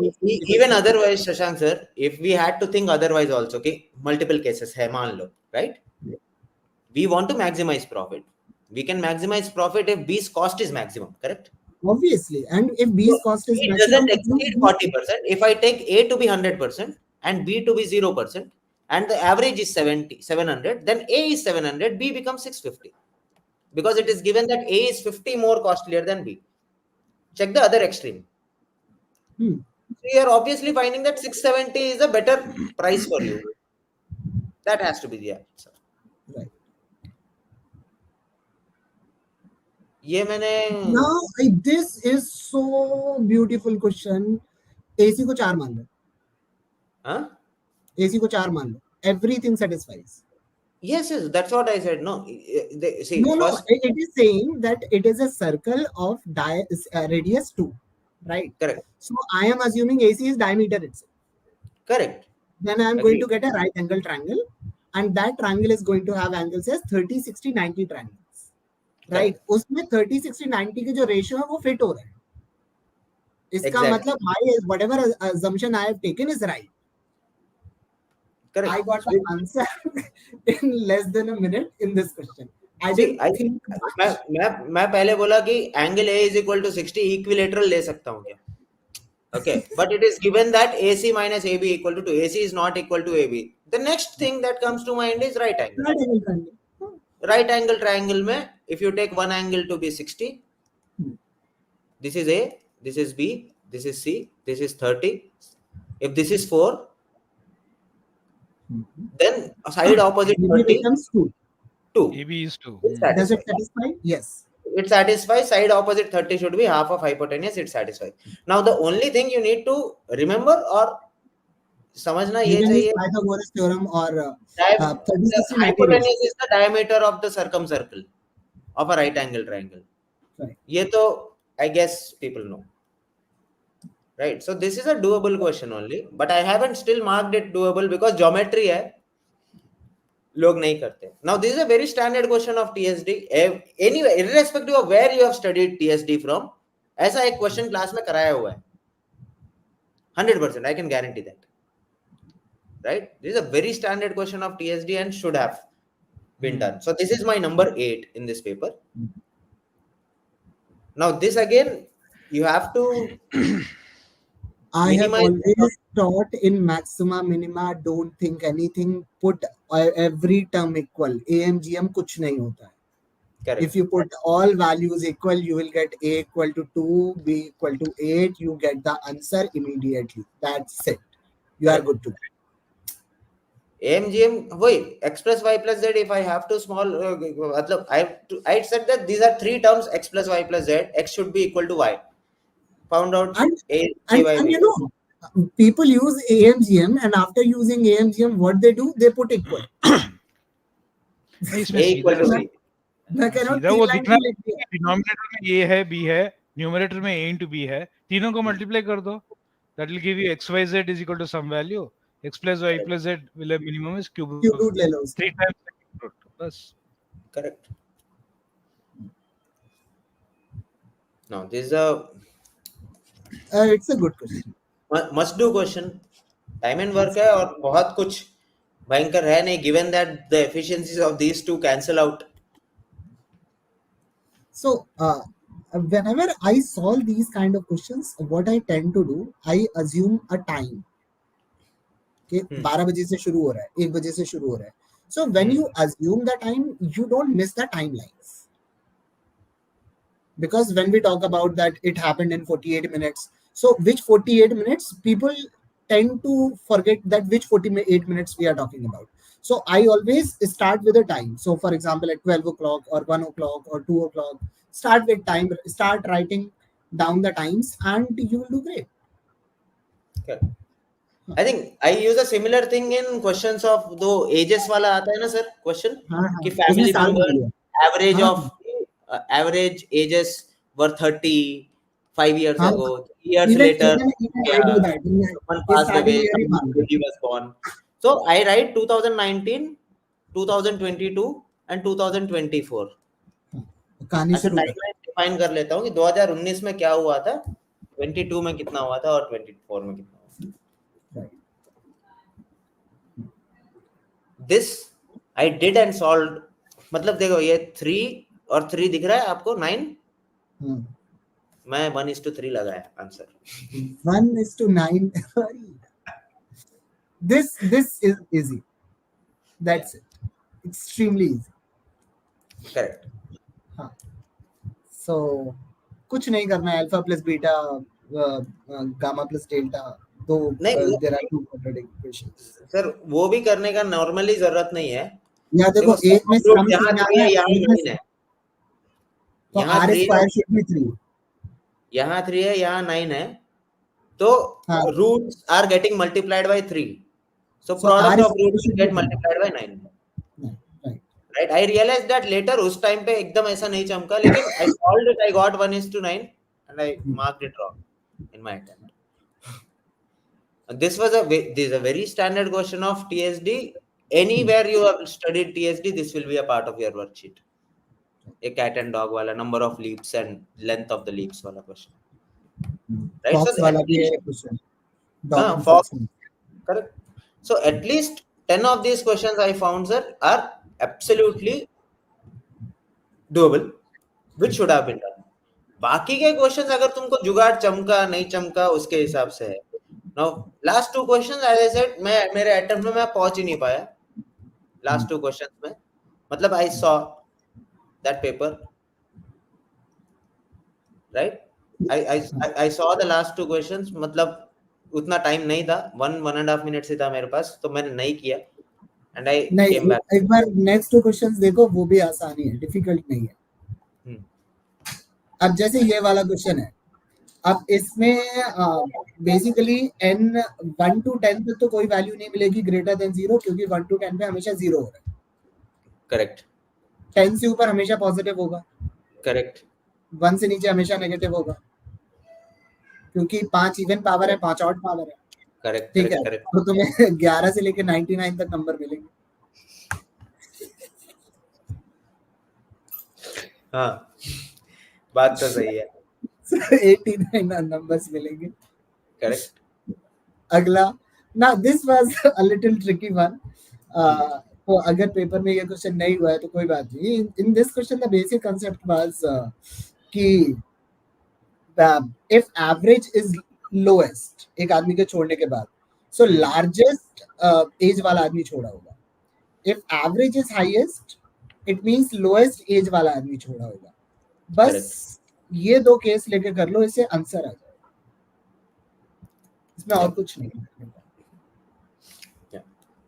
even otherwise Shashank sir, if we had to think otherwise also कि multiple cases है मान लो, right? We want to maximize profit. We can maximize profit if B's cost is maximum, correct? Obviously, and if B's cost is B maximum, doesn't exceed 40%. If I take A to be 100% and B to be 0%, and the average is 700, then A is 700, B becomes 650. Because it is given that A is 50 more costlier than B. Check the other extreme. Hmm. So you are obviously finding that 670 is a better price for you. That has to be the answer. Right. ये मैंने Now, this is so beautiful question. AC को 4 मान लो. huh? AC को 4 मान लो. Everything satisfies. Yes, that's what I said. No, see, No, first, it is saying that it is a circle of radius 2, right? correct, So I am assuming AC is diameter itself. correct. Then I am Agree. going to get a right angle triangle, and that triangle is going to have angles as 30, 60, 90 triangles, right? उसमें 30, 60, 90 के जो ratio है वो fit हो रहा है. इसका Exactly. मतलब whatever assumption I have taken is right. Correct. I got the answer in less than a minute in this question. I See, didn't think much. मैं पहले बोला कि angle A is equal to 60 equilateral ले सकता हूँ क्या? Okay, but it is given that AC minus AB equal to 2. AC is not equal to AB. The next thing that comes to mind is right angle. Right angle triangle. Right angle triangle में, if you take one angle to be 60, this is A, this is B, this is C, this is 30. If this is 4, then side opposite AB 30, becomes 2. 2. AB is 2. It Does it satisfies. satisfy? Yes. It satisfies. Side opposite 30 should be half of hypotenuse. It satisfies. Now the only thing you need to remember or समझना ये You can use चाहिए, Pythagoras theorem or 30, 60, 90 hypotenuse ratio. is the diameter of the circumcircle of a right angle triangle. Right. ये तो I guess people know, right? So this is a doable question only, but I haven't still marked it doable because geometry है, लोग नहीं करते. Now this is a very standard question of TSD. Anyway, irrespective of where you have studied TSD from, ऐसा एक question class में कराया हुआ है. 100%, I can guarantee that. Right? This is a very standard question of TSD and should have been done. So this is my number 8 in this paper. Now this again, you have to I have minimize. always taught in maxima, minima, don't think anything, put every term equal. AMGM कुछ नहीं होता है. Correct. If you put all values equal, you will get A equal to 2, B equal to 8. You get the answer immediately. That's it. You are good to go. AMGM, wait, x plus y plus z, if I have to small, I said that these are 3 terms, x plus y plus z, x should be equal to y. Found out And y. you know, people use AMGM, and after using AMGM, what they do? They put equal. इसमें A equal to सीधा b. मैं कह रहा हूँ सीधा वो 3 line दिखना की लिख दिया. डिनोमिनेटर में A है B है न्यूमरेटर में A into B है तीनों को मल्टीप्लाई कर दो that will give you xyz is equal to some value x plus y plus z will have minimum is cube Cube ले लो उसका. 3 times the cube root बस. Correct. Now this is a It's a good question. must do question. Time and work है और बहुत कुछ भयंकर है नहीं, given that the efficiencies of these two cancel out. So, whenever I solve these kind of questions, what I tend to do, I assume a time. Okay, 12 बजे से शुरू हो रहा है, 1 बजे से शुरू हो रहा है. So, when you assume the time, you don't miss the timelines. Because when we talk about that, it happened in 48 minutes. So, which 48 minutes? People tend to forget that which 48 minutes we are talking about. So, I always start with a time. So, for example, at 12 o'clock or 1 o'clock or 2 o'clock, start with time, start writing down the times, and you will do great. Okay. I think I use a similar thing in questions of दो ages वाला आता है ना sir question कि family member average of average ages were 30 5 years ago, 3 years later one passed away, some baby was born. So I write 2019, 2022 and 2024. कहानी अच्छा शुरू timeline define कर लेता हूँ कि 2019 में क्या हुआ था, 22 में कितना हुआ था और 24 में कितना हुआ था. This I did and solved. मतलब देखो ये 3 और 3 दिख रहा है आपको 9. मैं 1:3 लगाया answer. 1:9. This is easy. That's it. Extremely easy. Correct. हाँ. So कुछ नहीं करना है. Alpha plus beta, gamma plus delta. तो नहीं, there are 2 quadratic equations. Sir वो भी करने का नॉर्मली जरूरत नहीं है. या देखो एक में सम यहाँ 3 है, यहाँ 9 है. तो यहाँ r 3 square should be 3. यहाँ 3 है, यहाँ 9 है. तो हाँ. roots are getting multiplied by 3. So So product r of roots should get be multiplied by 9. right. Right? I realized that later. उस टाइम पे एकदम ऐसा नहीं चमका, लेकिन I solved it. I got 1:9 and I marked it wrong in my attempt. This is a very standard question of TSD. Anywhere you have studied TSD, this will be a part of your worksheet. A cat and dog वाला, number of leaps and length of the leaps वाला question. Right? Fox So वाला भी है question. Dog Fox. fox. Correct. So at least 10 of these questions I found, sir, are absolutely doable, which should have been done. बाकी के questions अगर तुमको जुगाड़ चमका नहीं चमका उसके हिसाब से है. Now last 2 questions, as I said, मैं मेरे अटेम्प्ट में मैं पहुंच ही नहीं पाया. Last 2 questions में मतलब I saw that paper, right? I saw the last 2 questions. मतलब उतना टाइम नहीं था, 1.5 मिनट से था मेरे पास, तो मैंने नहीं किया. And I came back. एक बार नेक्स्ट 2 क्वेश्चंस देखो, वो भी आसानी है, डिफिकल्ट नहीं है. अब जैसे ये वाला क्वेश्चन है, अब इसमें बेसिकली n 1 to 10 तक तो कोई वैल्यू नहीं मिलेगी ग्रेटर देन 0, क्योंकि 1 to 10 पे हमेशा 0 हो रहा है. करेक्ट. 10 से ऊपर हमेशा पॉजिटिव होगा. करेक्ट. 1 से नीचे हमेशा नेगेटिव होगा, क्योंकि 5 इवन पावर है, 5 ऑड पावर है. करेक्ट. ठीक है. तो तुम्हें 11 से लेके 99 तक नंबर मिलेंगे. हाँ, बात तो सही है. 89 नंबर्स मिलेंगे. करेक्ट. अगला ना, this was a little tricky one. तो अगर पेपर में ये क्वेश्चन नहीं हुआ है तो कोई बात नहीं. In this question the basic concept was कि इफ एवरेज इज लोएस्ट एक आदमी के छोड़ने के बाद, सो लार्जेस्ट एज वाला आदमी छोड़ा होगा. If average is highest, it means lowest age वाला आदमी छोड़ा होगा. बस ये 2 केस लेके कर लो, इससे आंसर आ जाएगा. इसमें और कुछ नहीं है.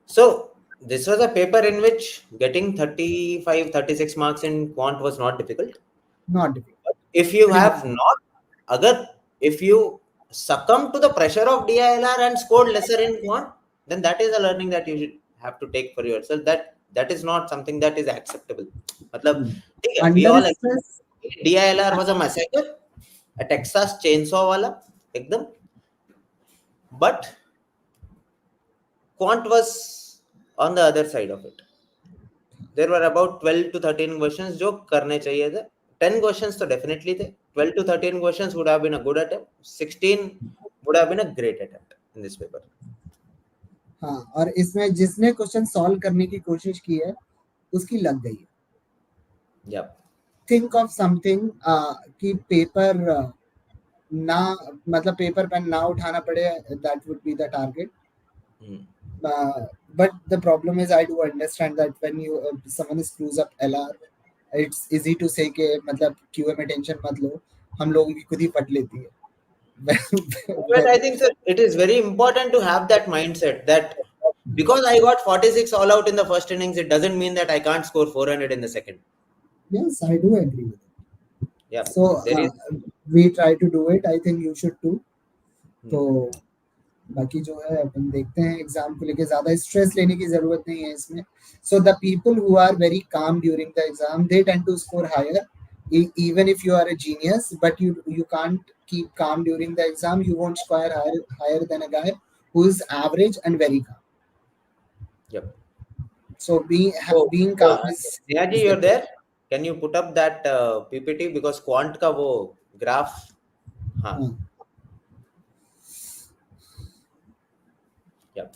So this was a paper in which getting 35-36 marks in quant was not difficult. Not difficult. If you have not, if you succumb to the pressure of DILR and scored lesser in quant, then that is a learning that you should have to take for yourself. That is not something that is acceptable. मतलब ठीक है, we all DILR was a massacre, a Texas chainsaw वाला एकदम, but quant was on the other side of it. There were about 12 to 13 questions जो करने चाहिए थे. 10 questions तो definitely थे. 12 to 13 questions would have been a good attempt. 16 would have been a great attempt in this paper. हाँ, और इसमें जिसने क्वेश्चन सॉल्व करने की कोशिश की है उसकी लग गई है. Yep. Think of something कि पेपर ना, मतलब पेपर पेन ना उठाना पड़े, that would be the target. But the problem is, I do understand that when someone screws up LR, it's easy to say कि मतलब QA में टेंशन मत लो, हम लोगों की खुद ही फट लेती है. But I think, sir, it is very important to have that mindset that because I got 46 all out in the first innings, it doesn't mean that I can't score 400 in the second. Yes, I do agree with it. Yeah. So we try to do it. I think you should too. तो बाकी जो है अपन देखते हैं. Exam को लेके ज्यादा stress लेने की जरूरत नहीं है इसमें. So the people who are very calm during the exam, they tend to score higher. Even if you are a genius, but you can't keep calm during the exam, you won't score higher than a guy who is average and very calm. Yep. So being calm is. Nehaji, you're there. Can you put up that PPT because quant का वो graph. हाँ. Yep.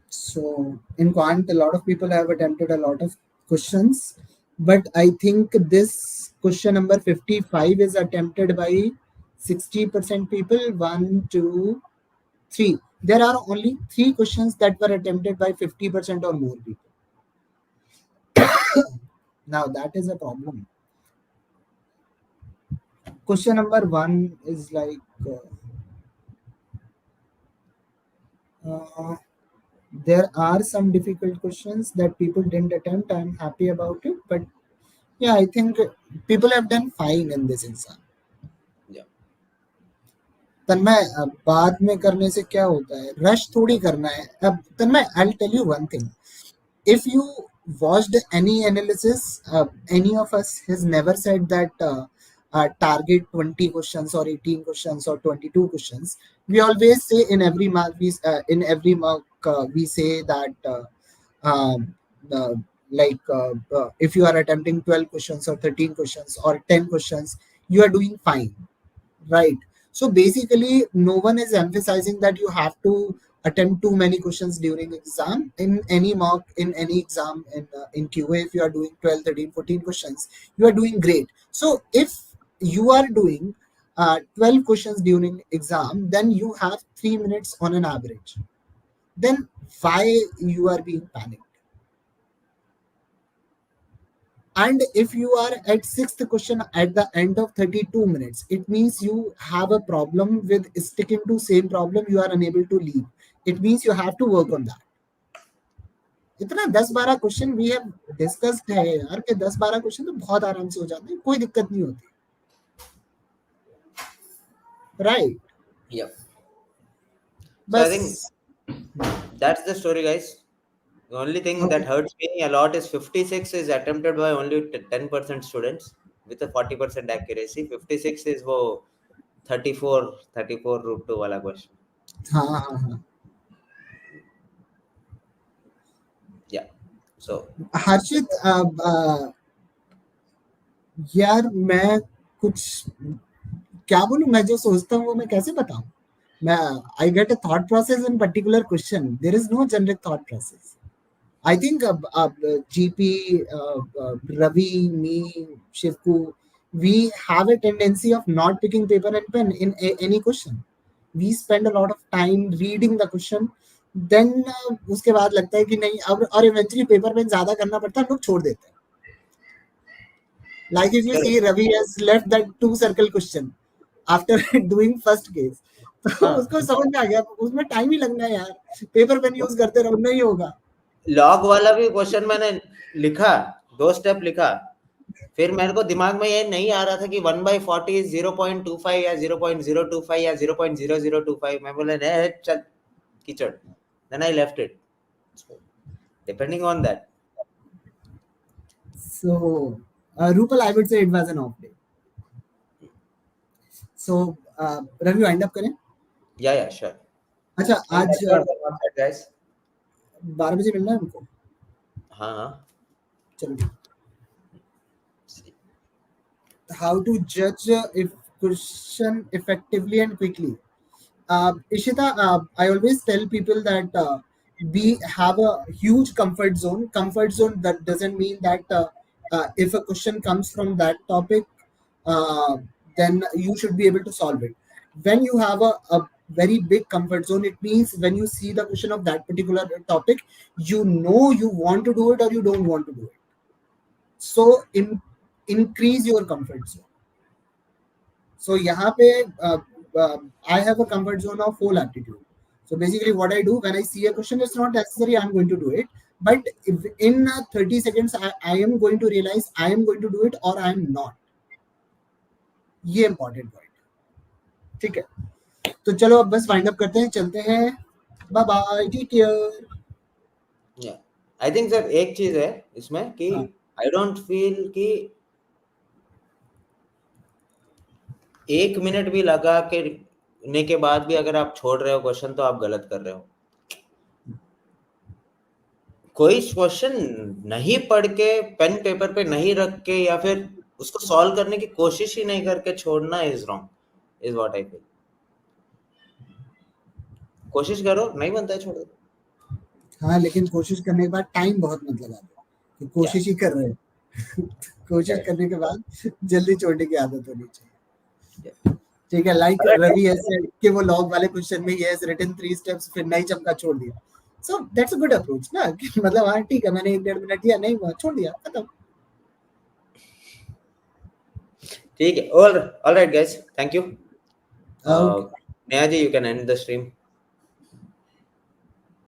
So in quant, a lot of people have attempted a lot of questions, but I think this question number 55 is attempted by 60% people, 1, 2, 3. There are only 3 questions that were attempted by 50% or more people. Now that is a problem. Question number 1 is like there are some difficult questions that people didn't attempt. I'm happy about it, but yeah, I think people have done fine in this exam. Yeah. तन्मय बाद में करने से क्या होता है, rush थोड़ी करना है अब. तन्मय, I'll tell you one thing. If you watched any analysis, any of us has never said that target 20 questions or 18 questions or 22 questions. We always say in every mark, we say that if you are attempting 12 questions or 13 questions or 10 questions, you are doing fine, right? So basically, no one is emphasizing that you have to attempt too many questions during exam. In any mock, in any exam, in QA, if you are doing 12, 13, 14 questions, you are doing great. So if you are doing 12 questions during exam, then you have 3 minutes on an average. Then why you are being panicked? And if you are at 6th question at the end of 32 minutes, it means you have a problem with sticking to same problem. You are unable to leave. It means you have to work on that. इतना 10-12 question we have discussed है यार कि 10-12 question तो बहुत आराम से हो जाते हैं, कोई दिक्कत नहीं होती, राइट? Yeah. So बस I think that's the story, guys. The only thing that hurts me a lot is 56 is attempted by only 10% students with a 40% accuracy. 56 is वो 34 root 2 वाला question. हाँ. Yeah. So हर्षित, यार मैं कुछ क्या बोलूं, मैं जो सोचता हूँ वो मैं कैसे बताऊं? मैं I get a thought process in particular question. There is no generic thought process. I think GP, Ravi, me, Shivku, we have a tendency of not picking paper and pen in any question. We spend a lot of time reading the question. Then उसके बाद लगता है कि नहीं, अब और eventually paper pen ज्यादा करना पड़ता है, हम लोग छोड़ देते हैं. Like if you see Ravi has left that 2 circle question after doing first case. तो उसको समझ में आ गया उसमें टाइम ही लगना है यार, पेपर पेन यूज करते रहो नहीं होगा. लॉग वाला भी क्वेश्चन मैंने लिखा, 2 स्टेप लिखा, फिर मेरे को दिमाग में ये नहीं आ रहा था कि 1/40 is 0.25 या 0.025 या 0.0025. मैं बोले नहीं चल कीचड़. Then I left it. So, depending on that. So Rupal, I would say it was an off day. So Ravi, wind up करें? Yeah, sure. अच्छा, आज guys 12 बजे मिलना है हमको. हाँ चलो. How to judge if question effectively and quickly. Ishita, I always tell people that we have a huge comfort zone. Comfort zone, that doesn't mean that if a question comes from that topic, then you should be able to solve it. When you have a very big comfort zone, it means when you see the question of that particular topic, you know you want to do it or you don't want to do it. So increase your comfort zone. So यहाँ पे I have a comfort zone of whole aptitude. So basically what I do when I see a question, it's not necessary I'm going to do it, but if in 30 seconds I am going to realize I am going to do it or I am not. ये important point. ठीक है, तो चलो अब बस wind up करते हैं, चलते हैं. Bye bye, take care. Yeah, I think sir एक चीज है इसमें कि I don't feel कि 1 मिनट भी लगा के के बाद भी अगर आप छोड़ रहे हो क्वेश्चन तो आप गलत कर रहे हो. कोई क्वेश्चन नहीं पढ़ के पेन पेपर पे नहीं रख के या फिर उसको सॉल्व करने की कोशिश ही नहीं करके छोड़ना is wrong, is what I feel. कोशिश करो, नहीं बनता है छोड़ दो. हाँ, लेकिन कोशिश करने के बाद टाइम बहुत मत लगा दो कि कोशिश ही कर रहे हैं. कोशिश करने के बाद जल्दी छोड़ने की आदत होनी चाहिए. ठीक है, लाइक रवि has said कि वो लॉग वाले क्वेश्चन में he has written 3 steps फिर नहीं चमका छोड़ दिया. So that's a good approach ना, मतलब हाँ ठीक है, मैंने 1.5 मिनट दिया, नहीं हुआ छोड़ दिया, खत्म. ठीक है, all right guys, thank you. Okay. Neha ji, you can end the stream.